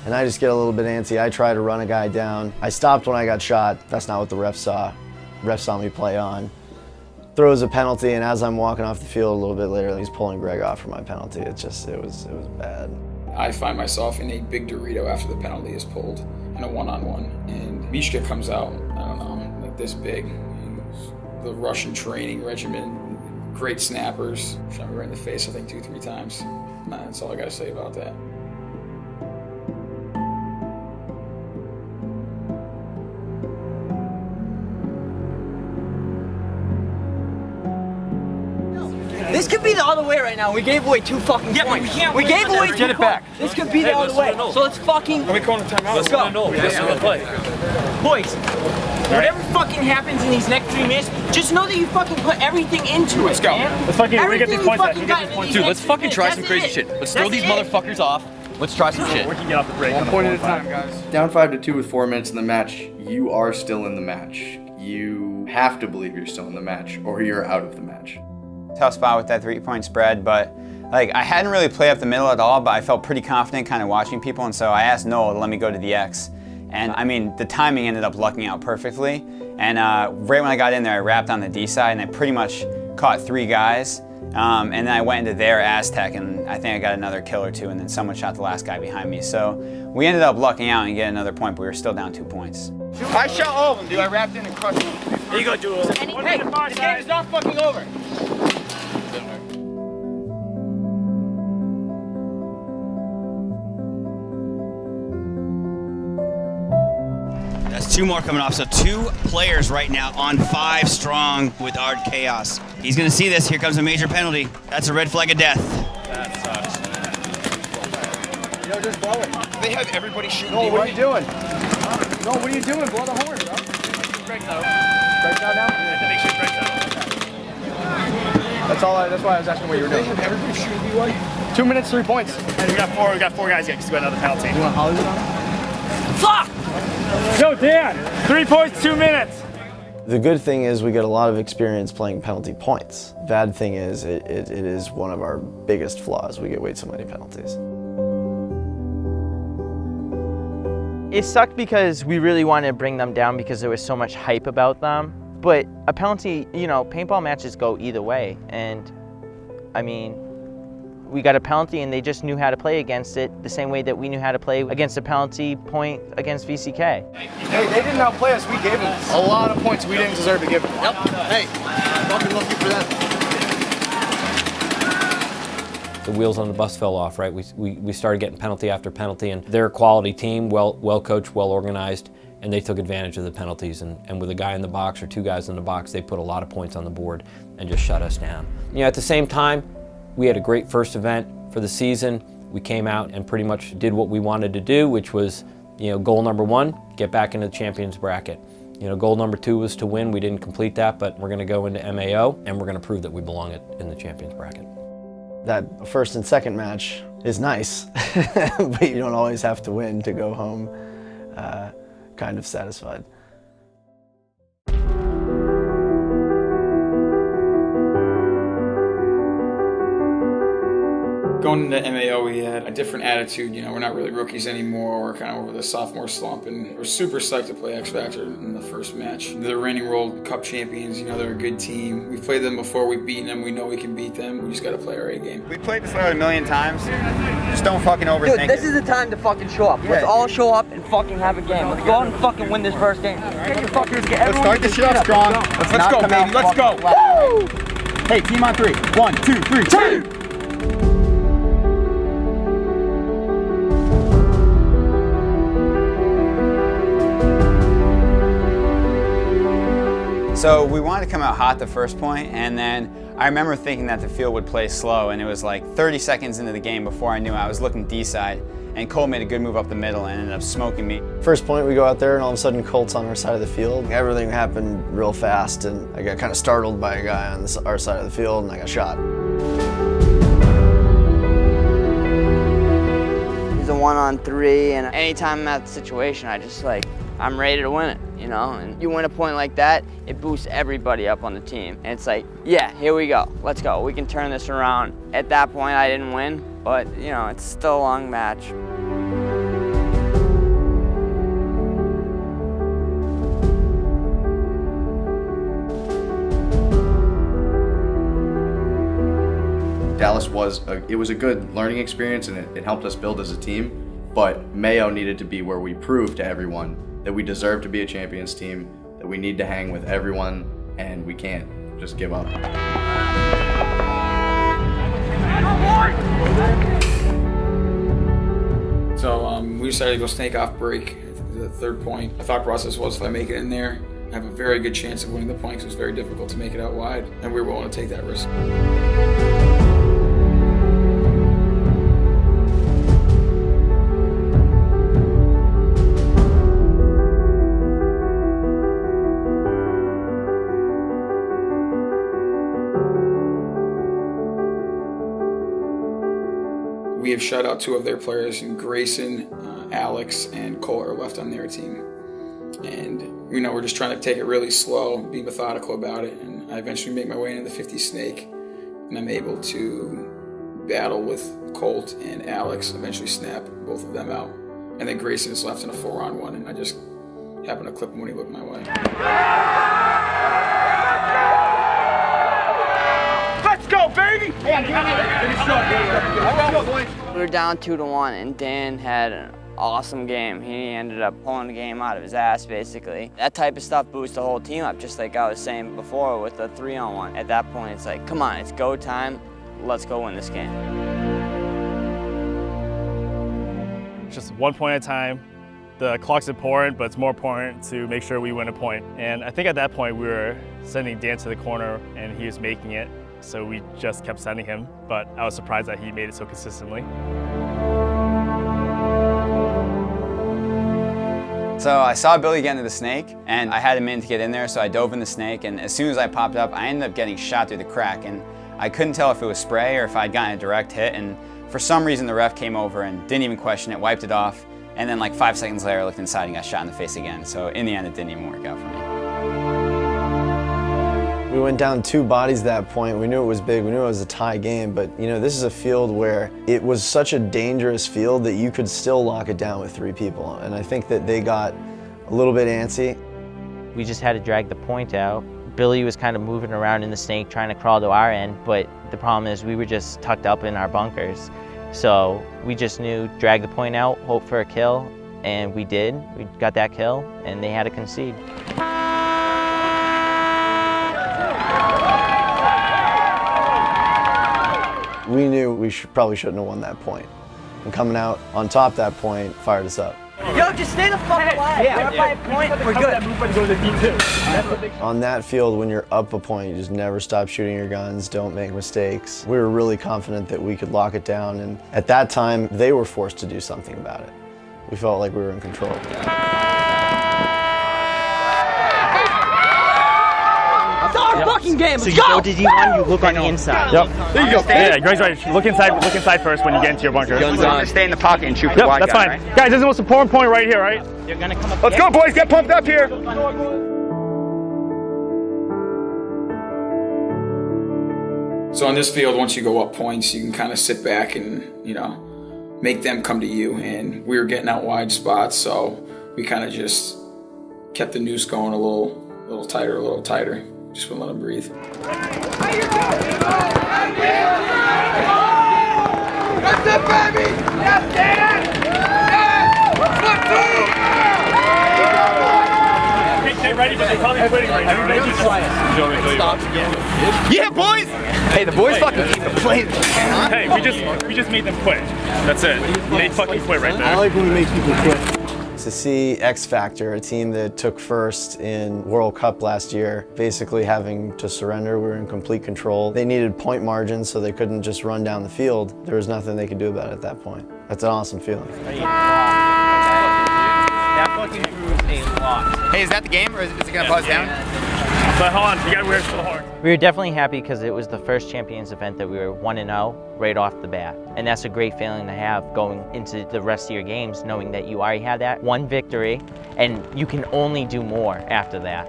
And I just get a little bit antsy. I try to run a guy down. I stopped when I got shot. That's not what the ref saw. Ref saw me play on. Throws a penalty, and as I'm walking off the field a little bit later, he's pulling Greg off for my penalty. It was bad. I find myself in a big Dorito after the penalty is pulled in a 1-on-1. And Mishka comes out, I don't know, like this big. The Russian training regimen, great snappers. Shot me right in the face, I think 2-3 times. That's all I gotta say about that. This could be the other way right now. We gave away 2 fucking points. We gave away 2 Get it back. This could be the other way. So let's fucking... Let me call the timeout. Let's go. Boys, whatever fucking happens in these next 3 minutes, just know that you fucking put everything into it, Let's go. man. Let's fucking Everything get these you points fucking got into these Dude, next let's 3 fucking minutes. try That's some crazy it. shit. Let's That's throw these it. motherfuckers off. Let's try some shit. We can get off the break. 1 point at a time, guys. Down 5-2 with 4 minutes in the match, you are still in the match. You have to believe you're still in the match, or you're out of the match. Tough spot with that 3-point spread, but Like, I hadn't really played up the middle at all, but I felt pretty confident kind of watching people, and so I asked Noah to let me go to the X. And I mean, the timing ended up lucking out perfectly. And right when I got in there, I wrapped on the D side, and I pretty much caught 3 guys. And then I went into their Aztec, and I think I got another kill or 2, and then someone shot the last guy behind me. So we ended up lucking out and getting another point, but we were still down 2 points. I shot all of them, dude. I wrapped in and crushed them. There you go, Jules. Hey, this game is not fucking over. That's 2 more coming off. So 2 players right now on 5 strong with Ard Chaos. He's gonna see this. Here comes a major penalty. That's a red flag of death. That sucks. Yo, just blow it. They have everybody shooting. No, what are you doing? No, what are you doing? Blow the horn, bro. Breaks out. Breaks out now? Yeah, make sure it breaks out. That's all. That's why I was asking what you were doing. They have everybody shooting B-White. 2 minutes, 3 points. Hey, we got 4 guys yet because we got another penalty. You want Hollywood on? Fuck! Yo, Dan, 3 points, 2 minutes. The good thing is we get a lot of experience playing penalty points. Bad thing is it is one of our biggest flaws. We get way too many penalties. It sucked because we really wanted to bring them down because there was so much hype about them. But a penalty, you know, paintball matches go either way. And I mean, we got a penalty and they just knew how to play against it the same way that we knew how to play against a penalty point against VCK. Hey, they didn't outplay us. We gave them a lot of points we didn't deserve to give them. Yep. Hey, fucking lucky for that. The wheels on the bus fell off, right? We started getting penalty after penalty, and they're a quality team, well coached, well organized, and they took advantage of the penalties. And with a guy in the box or 2 guys in the box, they put a lot of points on the board and just shut us down. You know, at the same time, we had a great first event for the season. We came out and pretty much did what we wanted to do, which was, you know, goal number 1, get back into the champions bracket. You know, goal number 2 was to win. We didn't complete that, but we're gonna go into MAO and we're gonna prove that we belong in the champions bracket. That first and second match is nice, but you don't always have to win to go home kind of satisfied. Going into MAO, we had a different attitude. You know, we're not really rookies anymore. We're kind of over the sophomore slump, and we're super psyched to play X Factor in the first match. They're reigning World Cup champions. You know, they're a good team. We've played them before. We've beaten them. We know we can beat them. We just got to play our A game. We played this out 1,000,000 times. Just don't fucking overthink Dude, this is the time to fucking show up. Let's all show up and fucking have a game. Let's go out and fucking win this first game. Get your fuckers, get everyone. Let's start the shit off strong. Let's go, baby. Let's go. Woo! Hey, team on 3. 1, 2, 3, 2! So we wanted to come out hot the first point, and then I remember thinking that the field would play slow, and it was like 30 seconds into the game before I knew I was looking D-side, and Cole made a good move up the middle and ended up smoking me. First point, we go out there, and all of a sudden Colt's on our side of the field. Everything happened real fast, and I got kind of startled by a guy on our side of the field, and I got shot. He's a 1-on-3, and anytime I'm at the situation, I'm ready to win it, you know? And you win a point like that, it boosts everybody up on the team. And it's like, yeah, here we go, let's go. We can turn this around. At that point, I didn't win, but you know, it's still a long match. Dallas was a good learning experience, and it helped us build as a team, but Mayo needed to be where we proved to everyone that we deserve to be a champions team, that we need to hang with everyone, and we can't just give up. So we decided to go snake off break, the third point. The thought process was if I make it in there, I have a very good chance of winning the point because it was very difficult to make it out wide, and we were willing to take that risk. We have shut out 2 of their players, and Grayson, Alex, and Cole are left on their team. And you know, we're just trying to take it really slow, be methodical about it, and I eventually make my way into the 50 snake, and I'm able to battle with Colt and Alex, eventually snap both of them out. And then Grayson is left in a 4-on-1, and I just happened to clip him when he looked my way. Let's go, baby! We were down 2-1, and Dan had an awesome game. He ended up pulling the game out of his ass, basically. That type of stuff boosts the whole team up, just like I was saying before with the 3-on-1. At that point, it's like, come on, it's go time. Let's go win this game. Just 1 point at a time. The clock's important, but it's more important to make sure we win a point. And I think at that point, we were sending Dan to the corner, and he was making it. So we just kept sending him, but I was surprised that he made it so consistently. So I saw Billy get into the snake, and I had a minute to get in there, so I dove in the snake, and as soon as I popped up, I ended up getting shot through the crack, and I couldn't tell if it was spray or if I'd gotten a direct hit, and for some reason the ref came over and didn't even question it, wiped it off, and then like 5 seconds later I looked inside and got shot in the face again. So in the end it didn't even work out for me. We went down 2 bodies that point. We knew it was big, we knew it was a tie game, but you know, this is a field where it was such a dangerous field that you could still lock it down with 3 people. And I think that they got a little bit antsy. We just had to drag the point out. Billy was kind of moving around in the snake trying to crawl to our end, but the problem is we were just tucked up in our bunkers. So we just knew drag the point out, hope for a kill, and we did. We got that kill, and they had to concede. We knew we probably shouldn't have won that point. And coming out on top that point fired us up. Yo, just stay the fuck alive. We're by a point, we're good. On that field, when you're up a point, you just never stop shooting your guns, don't make mistakes. We were really confident that we could lock it down, and at that time, they were forced to do something about it. We felt like we were in control. It's our fucking game, let's So you go! go to D1, you look on the inside. Yep. There you go. Yeah, Greg's right. Look inside first when you get into your bunker. Guns on. Stay in the pocket and shoot for Yep, wide that's guy, fine. right? Guys, this is the most important point right here, right? You're gonna come up. Let's go, boys. Get pumped up here. So on this field, once you go up points, you can kind of sit back and, you know, make them come to you. And we were getting out wide spots, so we kind of just kept the noose going a little tighter. Just wouldn't let them breathe. That's it, baby! Yes, Dan! They're ready, but they're probably quitting right now. Yeah, boys! Hey, the boys fucking keep it playing. Hey, we just made them quit. That's it. They fucking quit right there. I like when we make people quit. To see X Factor, a team that took first in World Cup last year, basically having to surrender. We were in complete control. They needed point margins, so they couldn't just run down the field. There was nothing they could do about it at that point. That's an awesome feeling. That fucking proves a lot. Hey, is that the game, or is it gonna pause down? But hold on, you gotta wear it to the horn. We were definitely happy because it was the first Champions event that we were 1-0 right off the bat. And that's a great feeling to have going into the rest of your games, knowing that you already had that one victory and you can only do more after that.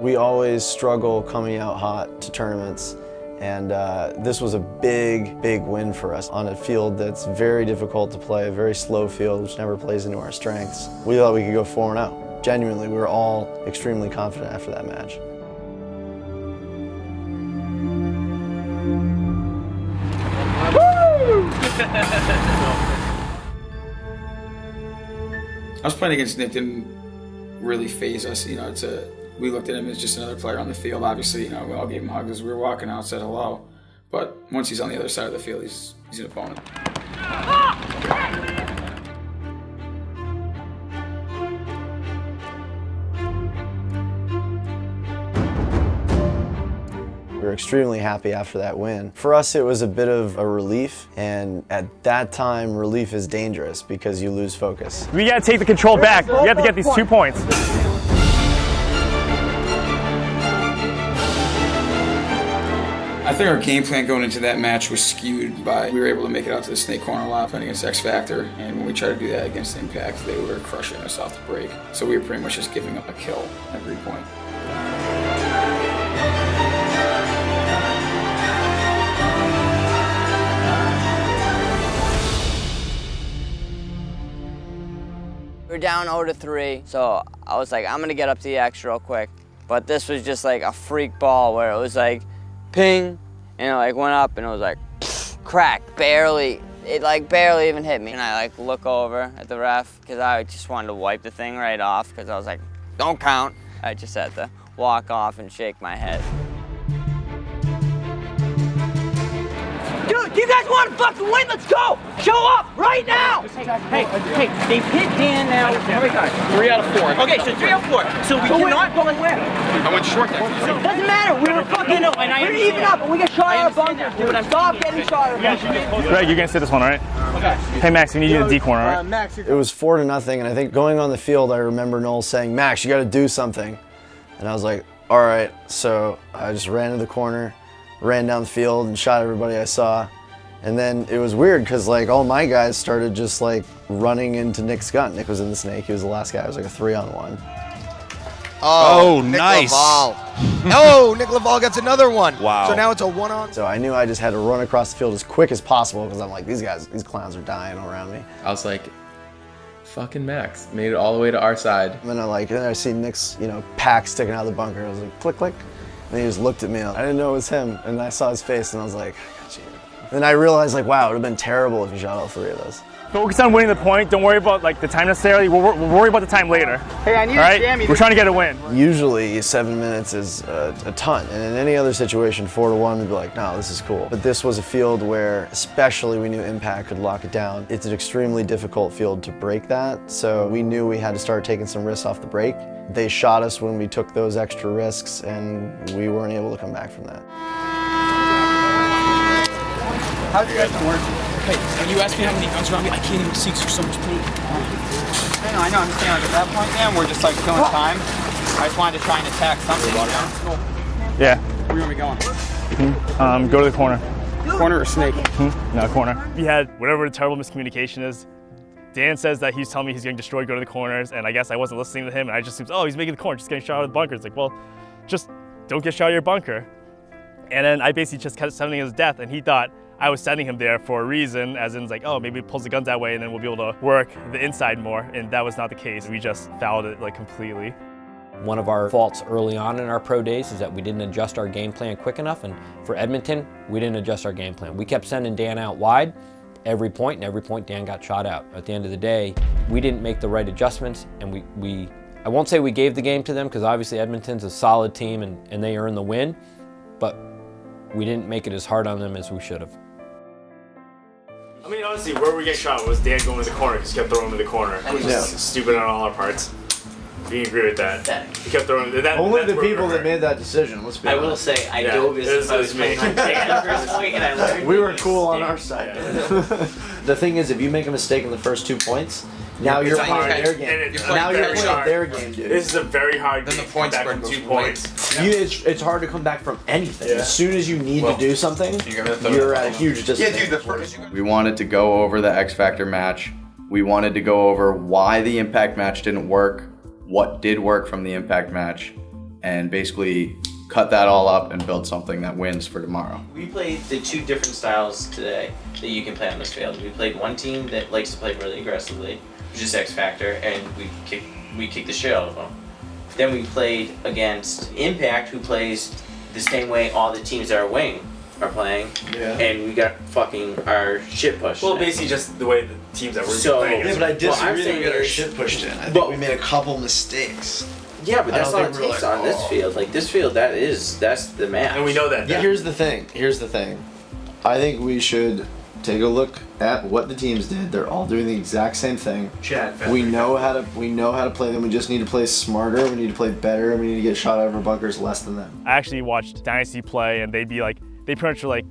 We always struggle coming out hot to tournaments, and this was a big win for us on a field that's very difficult to play, a very slow field which never plays into our strengths. We thought we could go 4-0. Genuinely, we were all extremely confident after that match. I was playing against Nick, didn't really faze us. You know, we looked at him as just another player on the field. Obviously, you know, we all gave him hugs as we were walking out, said hello. But once he's on the other side of the field, he's an opponent. We were extremely happy after that win. For us, it was a bit of a relief, and at that time, relief is dangerous because you lose focus. We gotta take the control back. We have to get these 2 points. I think our game plan going into that match was skewed by we were able to make it out to the snake corner a lot playing against X Factor, and when we tried to do that against Impact, they were crushing us off the break. So we were pretty much just giving up a kill every point. We're down 0-3, so I was like, I'm gonna get up to the X real quick. But this was just like a freak ball where it was like, ping, and it like went up and it was like, crack, barely. It like barely even hit me. And I like look over at the ref because I just wanted to wipe the thing right off because I was like, don't count. I just had to walk off and shake my head. Dude, you guys want to fucking win? Let's go! Show up right now! Hey, they've hit Dan now. How many times? 3 out of 4. Okay, so 3 out of 4. So we cannot go win. I went short there. Doesn't matter. We were fucking up. We're even up, and we get shot out of bunkers, dude. Stop getting shot out of bunkers. Greg, you're gonna sit this one, all right? Okay. Hey, Max, we need you in the D corner, all right? It was 4-0, and I think going on the field, I remember Noel saying, Max, you got to do something. And I was like, all right. So I just ran to the corner, ran down the field, and shot everybody I saw. And then it was weird because like all my guys started just like running into Nick's gun. Nick was in the snake. He was the last guy. It was like a 3-on-1. Oh, Nick nice. Laval. Oh, Nick Laval gets another one. Wow. So now it's a 1-on. So I knew I just had to run across the field as quick as possible because I'm like, these clowns are dying around me. I was like, fucking Max. Made it all the way to our side. And then I see Nick's, pack sticking out of the bunker. I was like, click, click. And he just looked at me. I didn't know it was him. And I saw his face and I was like, I got you. Then I realized like, wow, it would have been terrible if you shot all 3 of those. Focus on winning the point. Don't worry about like the time necessarily. We'll worry about the time later. Hey, I need all right? We're trying to get a win. Usually 7 minutes is a ton. And in any other situation, 4-1, we'd be like, no, this is cool. But this was a field where especially we knew Impact could lock it down. It's an extremely difficult field to break that. So we knew we had to start taking some risks off the break. They shot us when we took those extra risks and we weren't able to come back from that. How'd you guys work? Hey, when you asked me how many guns around me, I can't even see because there's so much paint. I know, I'm saying like at that point, man, we're just like killing time. I just wanted to try and attack something, Yeah. Where are we going? Go to the corner. Corner or snake? No, corner. We had whatever the terrible miscommunication is. Dan says that he's telling me he's going to destroy, go to the corners, and I guess I wasn't listening to him, and I just assumed, oh, he's making the corner, just getting shot out of the bunker. It's like, well, just don't get shot out of your bunker. And then I basically just kept sending his death, and he thought I was sending him there for a reason, as in like, oh, maybe he pulls the guns that way and then we'll be able to work the inside more, and that was not the case. We just fouled it like completely. One of our faults early on in our pro days is that we didn't adjust our game plan quick enough, and for Edmonton, we didn't adjust our game plan. We kept sending Dan out wide every point, and every point Dan got shot out. At the end of the day, we didn't make the right adjustments, and I won't say we gave the game to them, because obviously Edmonton's a solid team and they earned the win, but we didn't make it as hard on them as we should have. I mean, honestly, where we get shot was Dan going to the corner because he kept throwing him in the corner. It was just stupid on all our parts. Do you agree with that? He kept throwing that. Only the people that made that decision, let's be honest. I will say, I dove as I was playing on Dan first point, and I learned. We were cool on our side. The thing is, if you make a mistake in the first 2 points, now you're playing their game. Now you're playing their game, dude. This is a very hard game to come back from 2 points. It's hard to come back from anything. Yeah. As soon as you need to do something, you're at a huge disadvantage. We wanted to go over the X Factor match. We wanted to go over why the Impact match didn't work, what did work from the Impact match, and basically cut that all up and build something that wins for tomorrow. We played the 2 different styles today that you can play on this field. We played one team that likes to play really aggressively, which is X Factor, and we kicked the shit out of them. Then we played against Impact, who plays the same way all the teams that are wing are playing, and we got fucking our shit pushed. Well, basically just the way the teams that we're playing. Yeah, but I disagree we got our shit pushed in. I think we made a couple mistakes. Yeah, but that's not what it takes on this field. Like this field, that's the match. And we know that. Yeah. Here's the thing. I think we should take a look at what the teams did. They're all doing the exact same thing. We know how to play them. We just need to play smarter. We need to play better. We need to get shot out of our bunkers less than them. I actually watched Dynasty play, and they'd be like, they pretty much were like,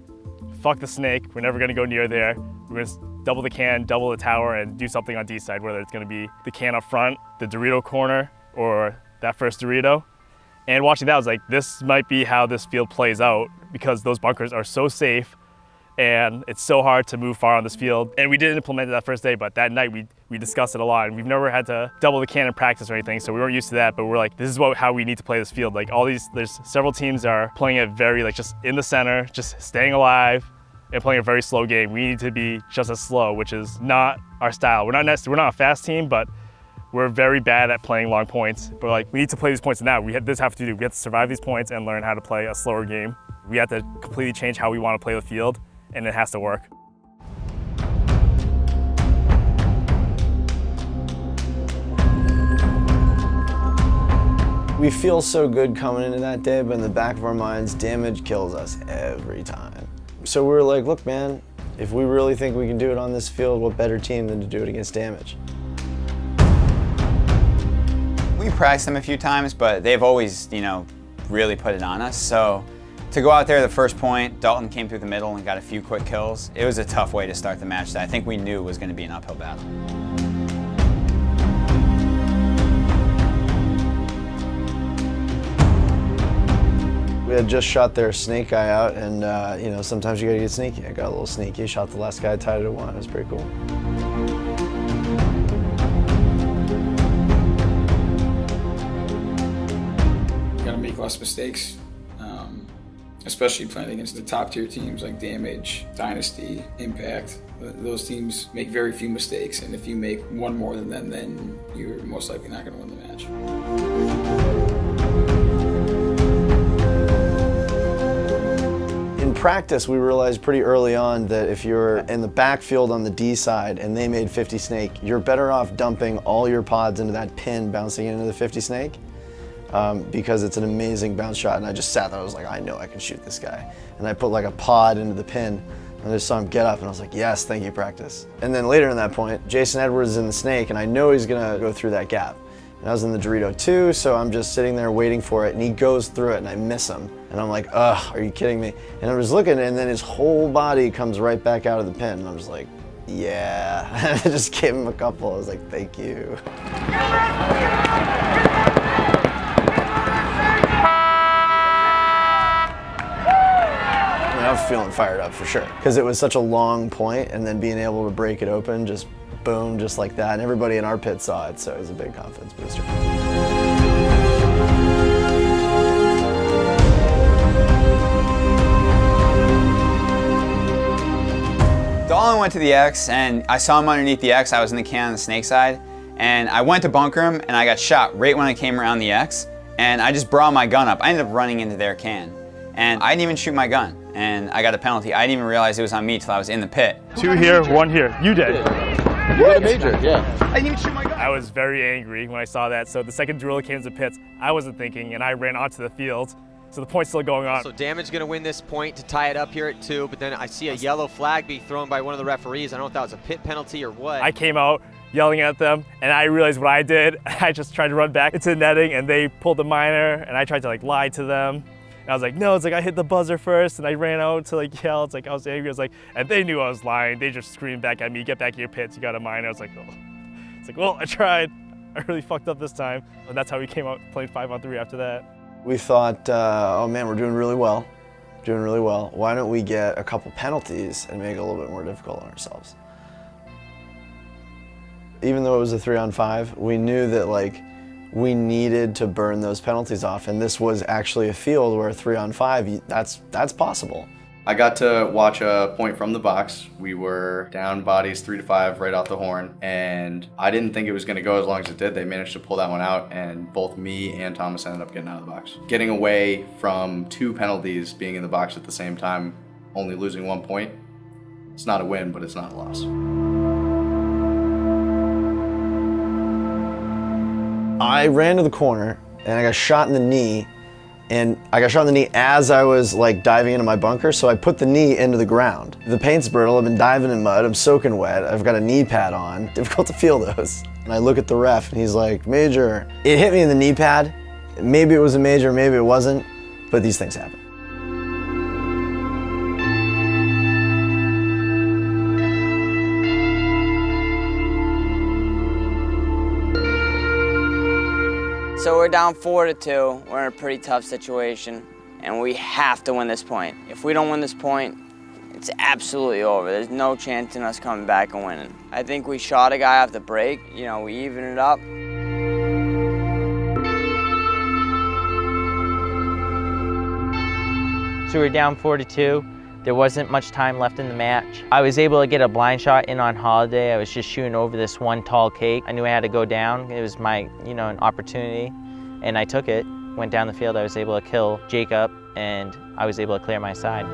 fuck the snake. We're never gonna go near there. We're gonna double the can, double the tower, and do something on D side, whether it's gonna be the can up front, the Dorito corner, or that first Dorito. And watching that, I was like, this might be how this field plays out, because those bunkers are so safe and it's so hard to move far on this field. And we didn't implement it that first day, but that night we discussed it a lot, and we've never had to double the can in practice or anything, so we weren't used to that, but we're like, this is how we need to play this field. Like there's several teams are playing it very like just in the center, just staying alive and playing a very slow game. We need to be just as slow, which is not our style. We're not a fast team, but we're very bad at playing long points, but like we need to play these points now. We have to survive these points and learn how to play a slower game. We have to completely change how we want to play the field, and it has to work. We feel so good coming into that day, but in the back of our minds, damage kills us every time. So we were like, look man, if we really think we can do it on this field, what better team than to do it against damage? We practiced them a few times, but they've always, really put it on us. So to go out there the first point, Dalton came through the middle and got a few quick kills. It was a tough way to start the match that I think we knew was going to be an uphill battle. We had just shot their snake guy out, and sometimes you gotta get sneaky. I got a little sneaky, shot the last guy, tied it at 1. It was pretty cool. You gotta make less mistakes, especially playing against the top tier teams like Damage, Dynasty, Impact. Those teams make very few mistakes, and if you make one more than them, then you're most likely not gonna win the match. In practice, we realized pretty early on that if you're in the backfield on the D side and they made 50 snake, you're better off dumping all your pods into that pin bouncing into the 50 snake because it's an amazing bounce shot. And I just sat there, I was like, I know I can shoot this guy. And I put like a pod into the pin and I just saw him get up and I was like, yes, thank you, practice. And then later in that point, Jason Edwards is in the snake and I know he's gonna go through that gap. And I was in the Dorito too, so I'm just sitting there waiting for it, and he goes through it, and I miss him. And I'm like, ugh, are you kidding me? And I'm just looking, and then his whole body comes right back out of the pin, and I'm just like, yeah. I just gave him a couple. I was like, thank you. I was feeling fired up for sure, because it was such a long point, and then being able to break it open, just boom, just like that. And everybody in our pit saw it, so it was a big confidence booster. Dalton went to the X, and I saw him underneath the X. I was in the can on the snake side, and I went to bunker him, and I got shot right when I came around the X, and I just brought my gun up. I ended up running into their can, and I didn't even shoot my gun, and I got a penalty. I didn't even realize it was on me till I was in the pit. 2 here, 1 here. You did. You got a major, yeah. I didn't even shoot my gun. I was very angry when I saw that. So the second driller came to the pits, I wasn't thinking, and I ran onto the field. So the point's still going on. So Damage gonna win this point to tie it up here at 2, but then I see a yellow flag be thrown by one of the referees. I don't know if that was a pit penalty or what. I came out yelling at them, and I realized what I did. I just tried to run back into the netting, and they pulled the minor, and I tried to like lie to them. And I was like, no, it's like I hit the buzzer first, and I ran out to like yell. It's like I was angry. I was like, and they knew I was lying. They just screamed back at me, get back in your pits, you got a minor. I was like, oh. It's like, well, I tried. I really fucked up this time. And that's how we came out playing 5-on-3 after that. We thought, oh man, we're doing really well. Doing really well. Why don't we get a couple penalties and make it a little bit more difficult on ourselves? Even though it was a 3-on-5, we knew that like we needed to burn those penalties off, and this was actually a field where 3-on-5, that's possible. I got to watch a point from the box. We were down bodies 3-5 right off the horn, and I didn't think it was going to go as long as it did. They managed to pull that one out, and both me and Thomas ended up getting out of the box. Getting away from 2 penalties, being in the box at the same time, only losing 1 point, it's not a win, but it's not a loss. I ran to the corner, and I got shot in the knee. And I got shot in the knee as I was like diving into my bunker, so I put the knee into the ground. The paint's brittle, I've been diving in mud, I'm soaking wet, I've got a knee pad on. Difficult to feel those. And I look at the ref and he's like, major. It hit me in the knee pad. Maybe it was a major, maybe it wasn't, but these things happen. So we're down 4-2. We're in a pretty tough situation, and we have to win this point. If we don't win this point, it's absolutely over. There's no chance in us coming back and winning. I think we shot a guy off the break. You know, we evened it up. So we're down 4-2. There wasn't much time left in the match. I was able to get a blind shot in on Holiday. I was just shooting over this one tall cake. I knew I had to go down. It was my, an opportunity, and I took it. Went down the field. I was able to kill Jacob, and I was able to clear my side.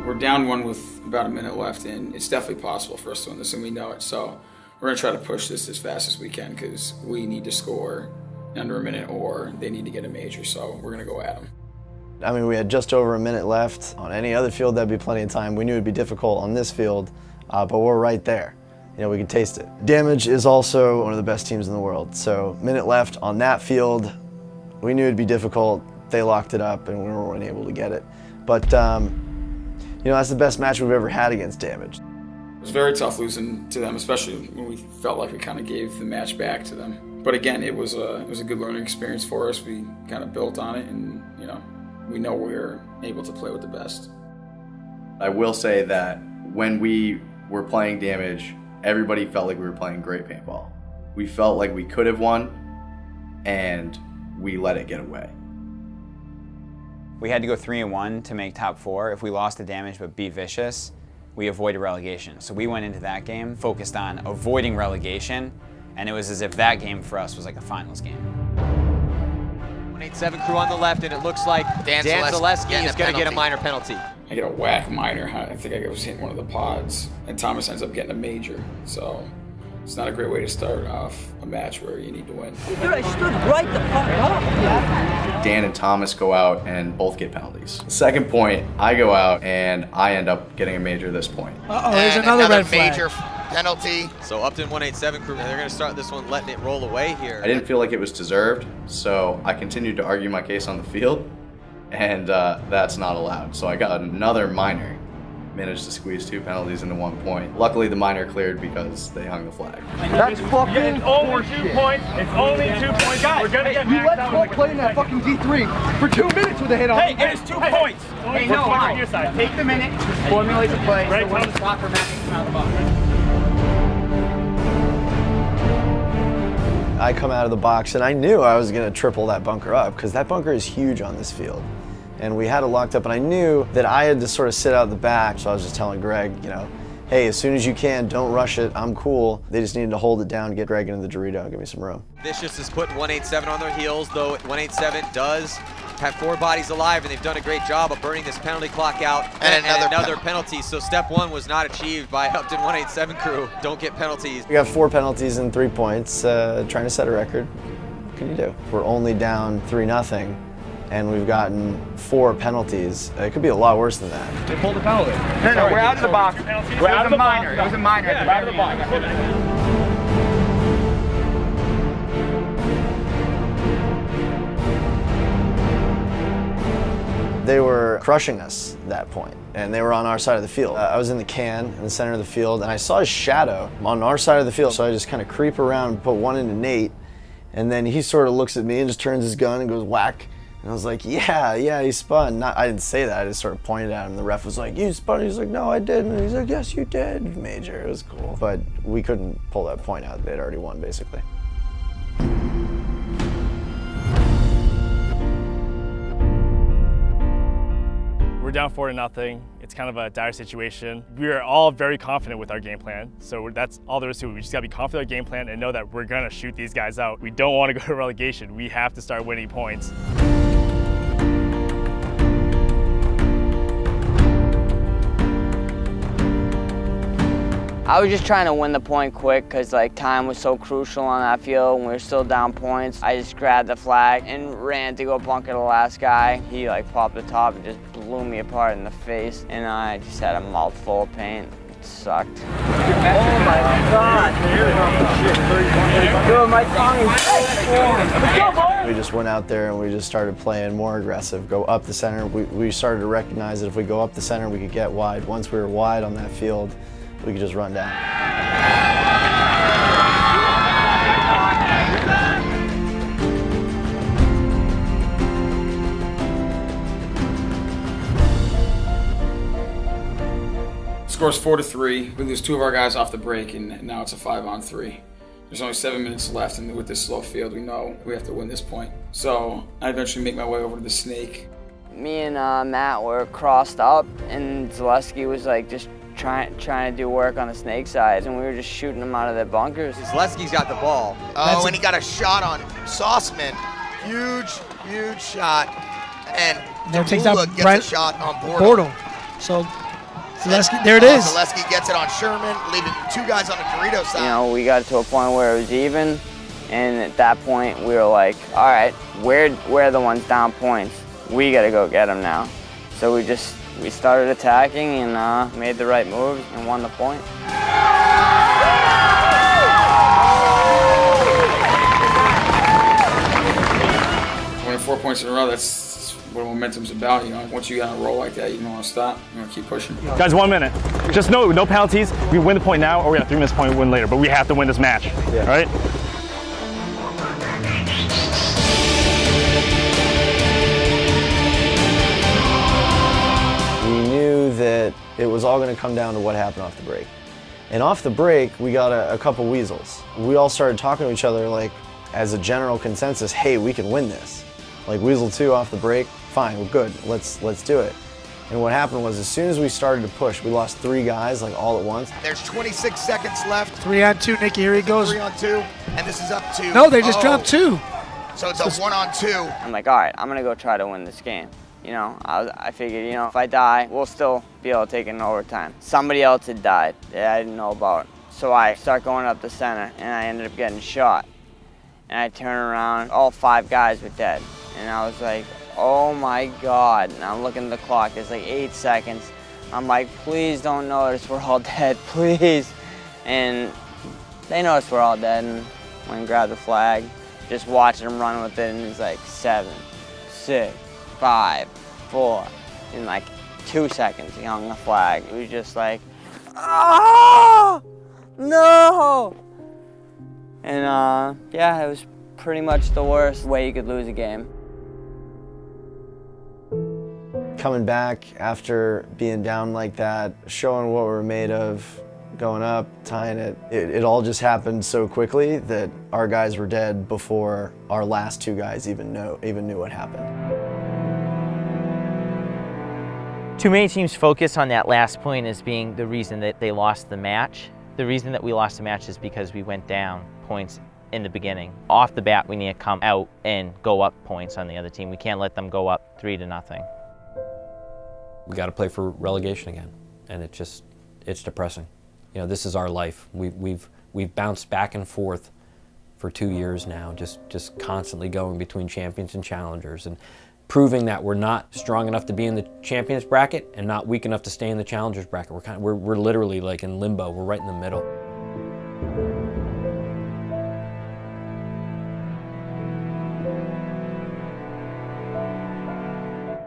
We're down one with about a minute left, and it's definitely possible for us to win this, and we know it. So we're gonna try to push this as fast as we can because we need to score in under a minute, or they need to get a major. So we're gonna go at them. I mean, we had just over a minute left. On any other field, that'd be plenty of time. We knew it'd be difficult on this field, but we're right there. We can taste it. Damage is also one of the best teams in the world. So minute left on that field. We knew it'd be difficult. They locked it up, and we weren't able to get it. But that's the best match we've ever had against Damage. It was very tough losing to them, especially when we felt like we kind of gave the match back to them. But again, it was a good learning experience for us. We kind of built on it, and we know we're able to play with the best. I will say that when we were playing Damage, everybody felt like we were playing great paintball. We felt like we could have won, and we let it get away. We had to go 3-1 to make top 4. If we lost to Damage but beat Vicious, we avoided relegation. So we went into that game focused on avoiding relegation, and it was as if that game for us was like a finals game. 187 crew on the left, and it looks like Dan Zaleski is going to get a minor penalty. I get a whack minor. I think I was hitting one of the pods, and Thomas ends up getting a major. So it's not a great way to start off a match where you need to win. Dude, I stood right the fuck up. Dan and Thomas go out and both get penalties. Second point, I go out and I end up getting a major this point. Uh-oh, there's another red flag. Major penalty. So Upton 187 crew, they're going to start this one letting it roll away here. I didn't feel like it was deserved, so I continued to argue my case on the field, and that's not allowed. So I got another minor. Managed to squeeze 2 penalties into 1 point. Luckily, the minor cleared because they hung the flag. That's fucking It's only 2 points. It's only 2 points. Guys, We're gonna get you maxed let out. Paul play in that fucking D3 for 2 minutes with a hit on him. Hey, it's 2 points. Hey, We're no, fine. fine. On your side. Take the minute, formulate the play, Right, so when Thomas. the soccer match comes out of the box. I come out of the box, and I knew I was gonna triple that bunker up, because that bunker is huge on this field. And we had it locked up, and I knew that I had to sort of sit out the back, so I was just telling Greg, hey, as soon as you can, don't rush it, I'm cool. They just needed to hold it down, get Greg into the Dorito, and give me some room. Vicious is putting 187 on their heels, though 187 does have 4 bodies alive, and they've done a great job of burning this penalty clock out. And another penalty. So step 1 was not achieved by Upton 187 crew. Don't get penalties. We got 4 penalties and 3 points, trying to set a record. What can you do? We're only down 3-0. And we've gotten 4 penalties. It could be a lot worse than that. They pulled the penalty. No, we're out of the box. We're out of the minor. It was a minor. Yeah, out of the box. They were crushing us at that point, and they were on our side of the field. I was in the can, in the center of the field, and I saw his shadow on our side of the field. So I just kind of creep around and put one into Nate, and then he sort of looks at me and just turns his gun and goes whack. And I was like, yeah, he spun. I didn't say that, I just sort of pointed at him. The ref was like, you spun? He's like, no, I didn't. And he's like, yes, you did, Major. It was cool. But we couldn't pull that point out. They'd already won, basically. We're down 4-0. It's kind of a dire situation. We are all very confident with our game plan, so that's all there is to it. We just gotta be confident with our game plan and know that we're gonna shoot these guys out. We don't want to go to relegation. We have to start winning points. I was just trying to win the point quick because time was so crucial on that field and we were still down points. I just grabbed the flag and ran to go bunker the last guy. He popped the top and just blew me apart in the face, and I just had a mouthful of pain. It sucked. Oh my God! Dude, my tongue is We just went out there and we just started playing more aggressive, go up the center. We started to recognize that if we go up the center, we could get wide. Once we were wide on that field, we could just run down. Scores 4-3. We lose 2 of our guys off the break, and now it's a 5-on-3. There's only 7 minutes left, and with this slow field, we know we have to win this point. So I eventually make my way over to the snake. Me and Matt were crossed up, and Zaleski was like just trying to do work on the snake side, and we were just shooting them out of their bunkers. Zaleski's got the ball. Oh, and he got a shot on Sauceman. Huge shot. And takes out Debula gets right, a shot on Bortle. So Zaleski, there it is. Zaleski gets it on Sherman, leaving 2 guys on the Dorito side. You know, we got to a point where it was even, and at that point we were like, all right, we're the ones down points. We got to go get them now. So we started attacking and made the right moves and won the point. 4 points in a row, that's what momentum's about, you know. Once you get on a roll like that, you don't want to stop. You want to keep pushing. Guys, 1 minute. Just no penalties. We win the point now, or we have 3 minutes point win later, but we have to win this match, all right? We knew that it was all going to come down to what happened off the break. And off the break, we got a couple weasels. We all started talking to each other like, as a general consensus, hey, we can win this. Like Weasel 2 off the break, fine, we're good, let's do it. And what happened was as soon as we started to push, we lost 3 guys like all at once. There's 26 seconds left. 3 on 2, Nicky, here he goes. 3 on 2, and this is up to... No, they just dropped 2. So it's a 1 on 2. I'm like, all right, I'm gonna go try to win this game. You know, I figured, you know, if I die, we'll still be able to take it in overtime. Somebody else had died that I didn't know about. So I start going up the center, and I ended up getting shot. And I turn around, all 5 guys were dead. And I was like, oh my God. And I'm looking at the clock, there's like 8 seconds. I'm like, please don't notice we're all dead, please. And they noticed we're all dead and went and grabbed the flag. Just watching them run with it, and it's like 7, 6, 5, 4. In like 2 seconds, he hung the flag. It was just like, ah, no! And yeah, it was pretty much the worst way you could lose a game. Coming back after being down like that, showing what we're made of, going up, tying it, it all just happened so quickly that our guys were dead before our last 2 guys even knew what happened. Too many teams focus on that last point as being the reason that they lost the match. The reason that we lost the match is because we went down points in the beginning. Off the bat, we need to come out and go up points on the other team. We can't let them go up 3-0. We got to play for relegation again, and it's depressing. You know, this is our life. We've bounced back and forth for 2 years now, just constantly going between champions and challengers, and proving that we're not strong enough to be in the champions bracket and not weak enough to stay in the challengers bracket. We're literally like in limbo. We're right in the middle.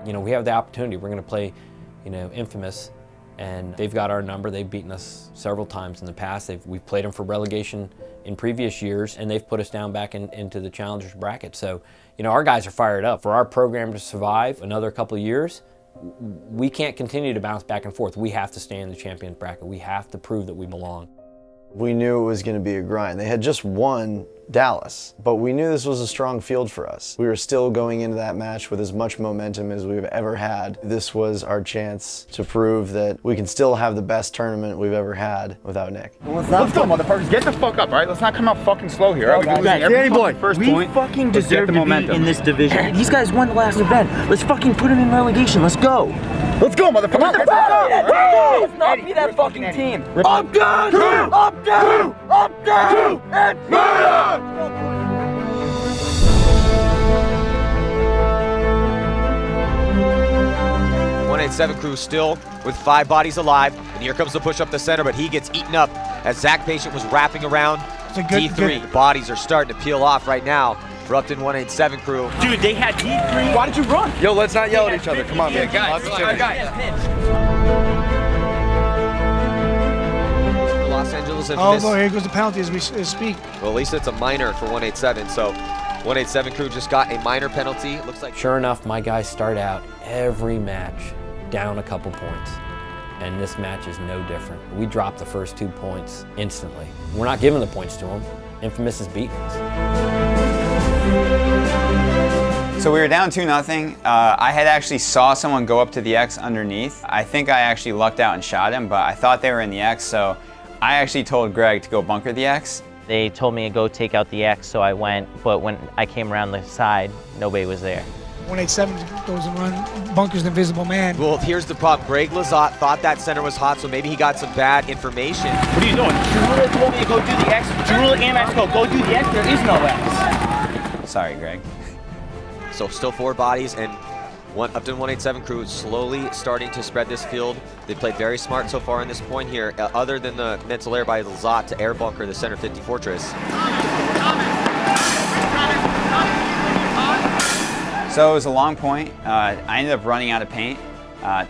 You know, we have the opportunity. We're going to play, you know, Infamous, and they've got our number. They've beaten us several times in the past. We've played them for relegation in previous years, and they've put us down back into the challengers bracket. So, you know, our guys are fired up. For our program to survive another couple of years, we can't continue to bounce back and forth. We have to stay in the champions bracket. We have to prove that we belong. We knew it was going to be a grind. They had just won Dallas, but we knew this was a strong field for us. We were still going into that match with as much momentum as we've ever had. This was our chance to prove that we can still have the best tournament we've ever had without Nick. Let's go, motherfuckers. Get the fuck up, all right? Let's not come out fucking slow here. All right? Danny boy, we fucking deserve to be in this division. These guys won the last event. Let's fucking put them in relegation. Let's go. Let's go, motherfucker. Let's not be that fucking team. Up, down, up, down, up, down, and murder! 187 crew still with 5 bodies alive, and here comes the push up the center, but he gets eaten up as Zach Patient was wrapping around D3. The bodies are starting to peel off right now for Upton 187 crew. Dude, they had D3. Why did you run? Yo, let's not yell at each other. Come on, man. Guys. Los Angeles Infamous. Oh, here goes the penalty as we speak. Well, at least it's a minor for 187, so 187 crew just got a minor penalty. It looks like. Sure enough, my guys start out every match down a couple points. and this match is no different. We dropped the first 2 points instantly. We're not giving the points to them. Infamous is beating us. So we were down 2-0. I had actually saw someone go up to the X underneath. I think I actually lucked out and shot him, but I thought they were in the X, so I actually told Greg to go bunker the X. They told me to go take out the X, so I went, but when I came around the side, nobody was there. 187 goes and run, bunkers the invisible man. Well, here's the problem. Greg Lazat thought that center was hot, so maybe he got some bad information. What are you doing? Jarula told me to go do the X. Jarula and Max go do the X. There is no X. Sorry, Greg. So still 4 bodies, and Upton 187 crew slowly starting to spread this field. They played very smart so far in this point here, other than the mental air by Lazat to air bunker the center 50 fortress. So it was a long point. I ended up running out of paint.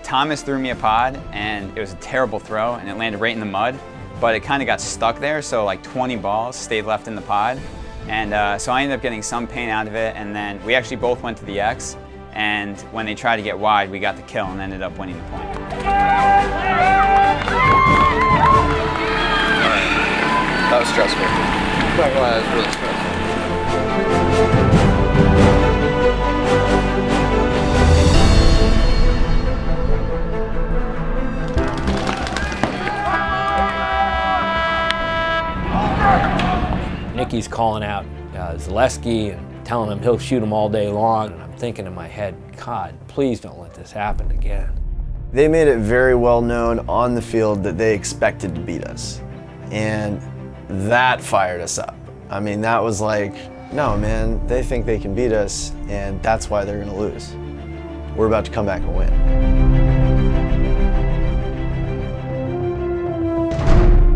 Thomas threw me a pod, and it was a terrible throw, and it landed right in the mud, but it kind of got stuck there, so like 20 balls stayed left in the pod. And so I ended up getting some paint out of it, and then we actually both went to the X, and when they tried to get wide, we got the kill and ended up winning the point. That was stressful. That was really stressful. Nicky's calling out Zaleski and telling him he'll shoot him all day long, and I'm thinking in my head, God, please don't let this happen again. They made it very well known on the field that they expected to beat us, and that fired us up. I mean, that was like, no, man, they think they can beat us, and that's why they're gonna lose. We're about to come back and win.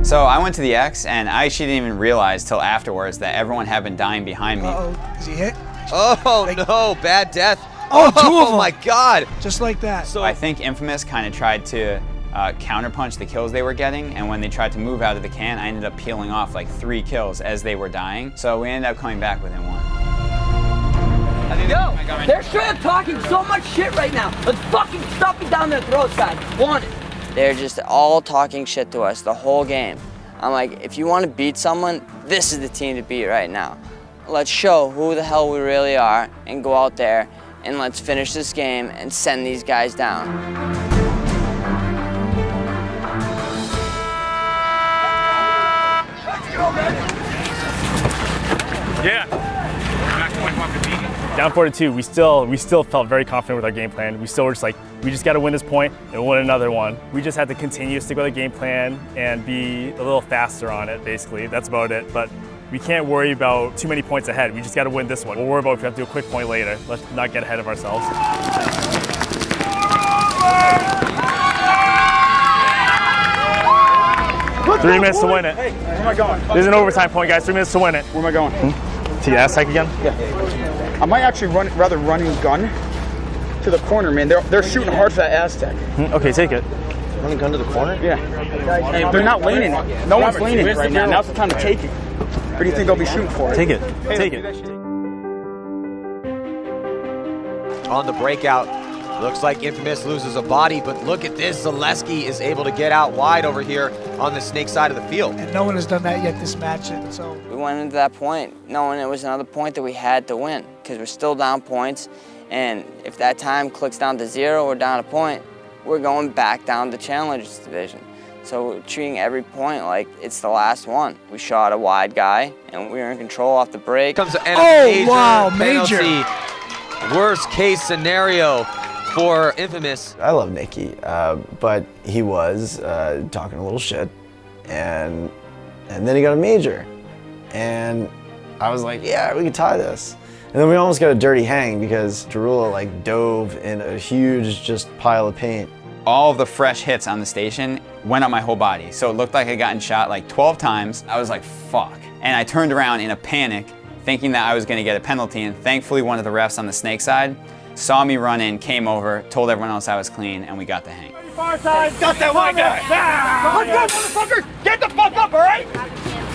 So I went to the X, and I actually didn't even realize till afterwards that everyone had been dying behind me. Uh-oh, is he hit? Oh no, bad death. Oh, 2 of them. Oh my God. Just like that. So I think Infamous kind of tried to counterpunch the kills they were getting, and when they tried to move out of the can, I ended up peeling off like 3 kills as they were dying. So we ended up coming back within 1. Yo, they're straight up talking so much shit right now. Let's fucking stuff it down their throats, guys. Want it. They're just all talking shit to us the whole game. I'm like, if you want to beat someone, this is the team to beat right now. Let's show who the hell we really are and go out there and let's finish this game and send these guys down. Yeah. Down 4-2, we still felt very confident with our game plan. We still were just like, we just got to win this point and win another one. We just had to continue to stick with our game plan and be a little faster on it, basically. That's about it. But we can't worry about too many points ahead. We just got to win this one. We'll worry about if we have to do a quick point later. Let's not get ahead of ourselves. Let's 3 go, minutes to boys. win it. Hey, where am I going? There's an overtime point, guys. 3 minutes to win it. Where am I going? To the Aztec again? Yeah. I might actually rather running gun to the corner, man. They're shooting hard for that Aztec. Okay, take it. Running gun to the corner? Yeah. Hey, they're not leaning. No one's leaning right now. Now's the time to take it. Where do you think they'll be shooting for? Take it. Take it. On the breakout, looks like Infamous loses a body, but look at this. Zaleski is able to get out wide over here on the snake side of the field. And no one has done that yet this match. So We went into that point knowing it was another point that we had to win because we're still down points. And if that time clicks down to 0 or down a point, we're going back down to Challengers Division. So we're treating every point like it's the last one. We shot a wide guy, and we were in control off the break. Comes a major penalty. Worst case scenario for Infamous. I love Nicky, but he was talking a little shit, and then he got a major, and I was like, yeah, we can tie this. And then we almost got a dirty hang because Jarula like dove in a huge just pile of paint. All of the fresh hits on the station went up my whole body. So it looked like I'd gotten shot like 12 times. I was like, fuck. And I turned around in a panic, thinking that I was gonna get a penalty, and thankfully one of the refs on the snake side saw me run in, came over, told everyone else I was clean, and we got the hang. Far side, got that white guy. Let's go, motherfuckers! Get the fuck up, all right?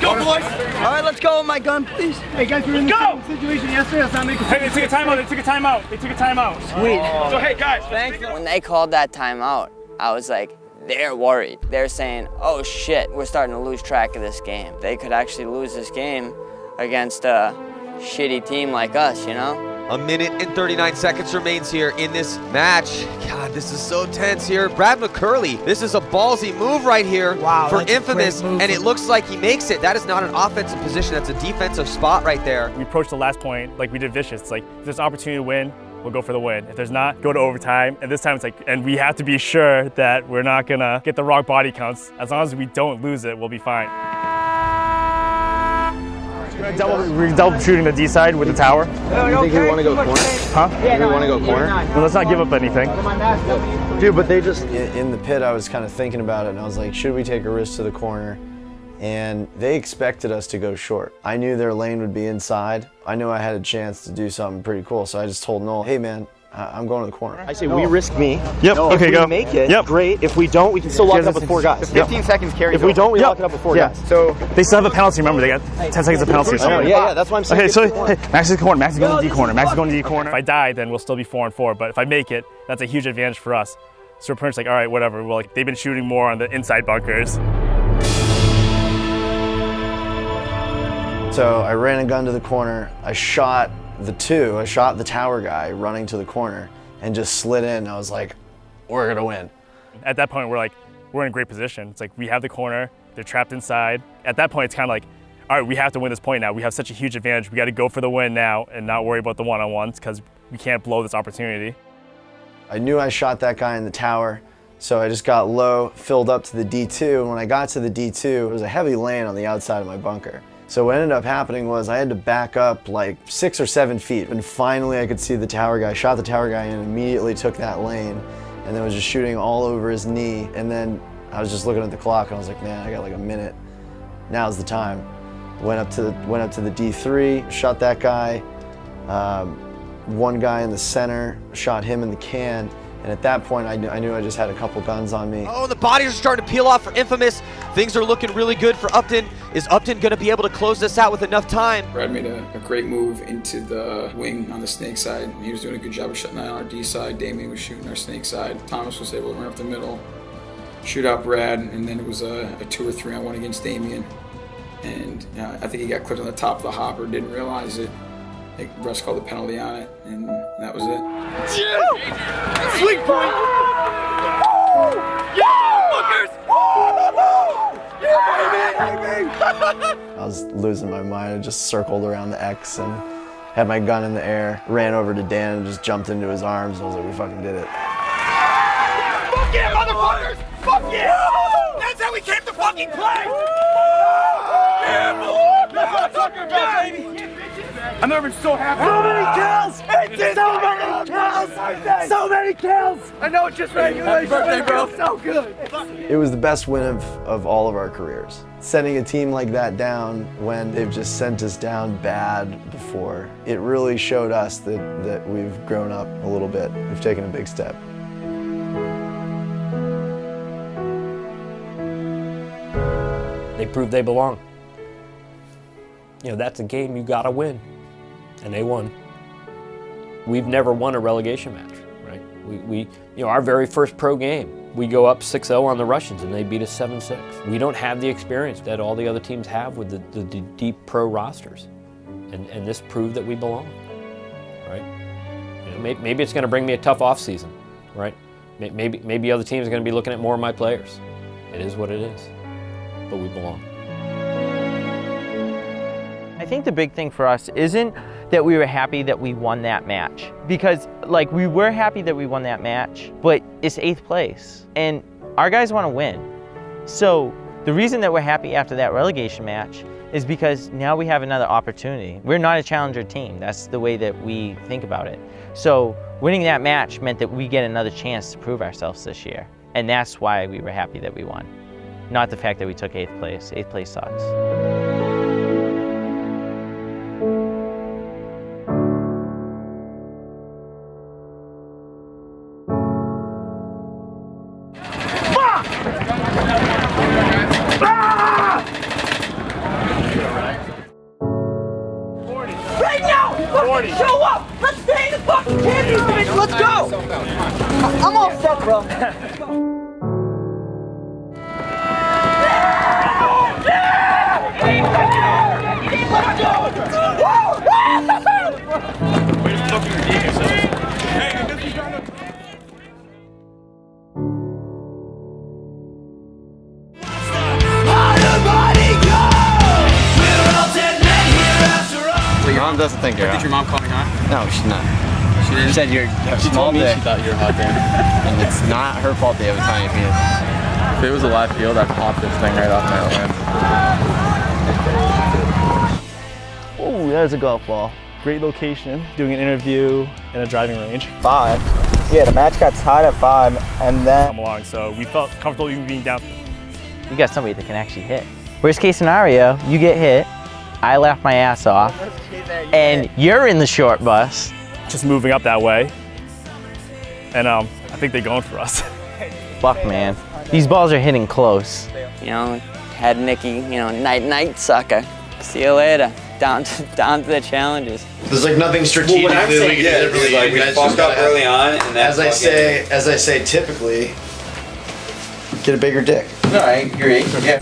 Go, boys! All right, let's go with my gun, please. Hey, guys, we were in the same situation yesterday. Let's not make a... Hey, they took a timeout. They took a timeout. They took a timeout. Sweet. So, hey, guys. When they called that timeout, I was like, they're worried. They're saying, oh shit, we're starting to lose track of this game. They could actually lose this game against a shitty team like us, you know? A minute and 39 seconds remains here in this match. God, this is so tense here. Brad McCurley, this is a ballsy move right here for Infamous, and it looks like he makes it. That is not an offensive position, that's a defensive spot right there. We approached the last point like we did Vicious. It's like, if there's an opportunity to win, we'll go for the win. If there's not, go to overtime. And this time it's like, and we have to be sure that we're not gonna get the wrong body counts. As long as we don't lose it, we'll be fine. We're double shooting the D side with the tower. You think we want to go corner? Huh? We want to go corner? Well, let's not give up anything. Dude, but they just... In the pit, I was kind of thinking about it, and I was like, should we take a risk to the corner? And they expected us to go short. I knew their lane would be inside. I knew I had a chance to do something pretty cool, so I just told Noel, hey man, I'm going to the corner. I say we risk me. Yep, okay, if go. we make it, great. If we don't, we can still lock it up with 4 guys. 15 seconds carries. If we don't, we lock it up with 4 guys. So they still have a penalty, remember, they got 10 seconds of penalty. Oh, yeah, that's why I'm saying. Okay, so hey, Max is corner, Max is going to D corner, Max is going to D corner. If I die, then we'll still be 4-4, but if I make it, that's a huge advantage for us. So we're pretty much like, all right, whatever. Well, like, they've been shooting more on the inside bunkers. So I ran a gun to the corner. I shot the tower guy running to the corner and just slid in. I was like, we're gonna win. At that point, we're in a great position. It's like we have the corner, they're trapped inside. At that point, it's kind of like, all right, we have to win this point now. We have such a huge advantage. We got to go for the win now and not worry about the one-on-ones because we can't blow this opportunity. I knew I shot that guy in the tower, so I just got low, filled up to the D2, and when I got to the D2, it was a heavy lane on the outside of my bunker. So what ended up happening was I had to back up like 6 or 7 feet, and finally I could see the tower guy, shot the tower guy and immediately took that lane, and then was just shooting all over his knee, and then I was just looking at the clock and I was like, man, I got like a minute. Now's the time. Went up to the D3, shot that guy. One guy in the center, shot him in the can. And at that point, I knew I just had a couple guns on me. Oh, the bodies are starting to peel off for Infamous. Things are looking really good for Upton. Is Upton going to be able to close this out with enough time? Brad made a great move into the wing on the snake side. He was doing a good job of shutting down our D side. Damien was shooting our snake side. Thomas was able to run up the middle, shoot out Brad, and then it was a 2 or 3 on 1 against Damien. And I think he got clipped on the top of the hopper, didn't realize it. I think Russ called the penalty on it, and that was it. Yeah! Sweet point! I was losing my mind. I just circled around the X and had my gun in the air, ran over to Dan and just jumped into his arms, and I was like, we fucking did it. Fuck yeah, motherfuckers! Fuck yeah! That's how we came to fucking play! Yeah, boy! That's what I'm talking about, baby! I've never been so happy. So many kills! So many kills! So many kills! I know it's just regulation. Happy birthday, bro. So good. It was the best win of all of our careers. Sending a team like that down when they've just sent us down bad before, it really showed us that we've grown up a little bit. We've taken a big step. They proved they belong. You know, that's a game you gotta win. And they won. We've never won a relegation match, right? We you know, our very first pro game, we go up 6-0 on the Russians and they beat us 7-6. We don't have the experience that all the other teams have with the deep pro rosters. And this proved that we belong, right? You know, maybe it's gonna bring me a tough off season, right? Maybe other teams are gonna be looking at more of my players. It is what it is, but we belong. I think the big thing for us isn't that we were happy that we won that match. Because, like, we were happy that we won that match, but it's 8th place. And our guys want to win. So the reason that we're happy after that relegation match is because now we have another opportunity. We're not a challenger team. That's the way that we think about it. So winning that match meant that we get another chance to prove ourselves this year. And that's why we were happy that we won. Not the fact that we took 8th place. 8th place sucks. Right now! Fucking show up! Let's stay in the fucking champions division! Let's go! I'm all set, bro. doesn't think you're hot. Did your mom call me hot? No, she's not. She didn't? She said you have a She small told me dick. she thought you were hot, Dan. And it's not her fault they have a tiny penis. If it was a live field, I'd pop this thing right off my hand. Oh, there's a golf ball. Great location. Doing an interview in a driving range. 5. Yeah, the match got tied at 5, and then Come along, so we felt comfortable even being down. You got somebody that can actually hit. Worst case scenario, you get hit, I laugh my ass off, and you're in the short bus. Just moving up that way, and I think they're going for us. Fuck, man. These balls are hitting close. You know, had Nikki, you know, night, sucker. See you later. Down to the challenges. There's like nothing strategically Well, we can do differently. like, You we guys fucked just gotta up have- early on, and that's as I say, typically, get a bigger dick. No, I agree. Yeah.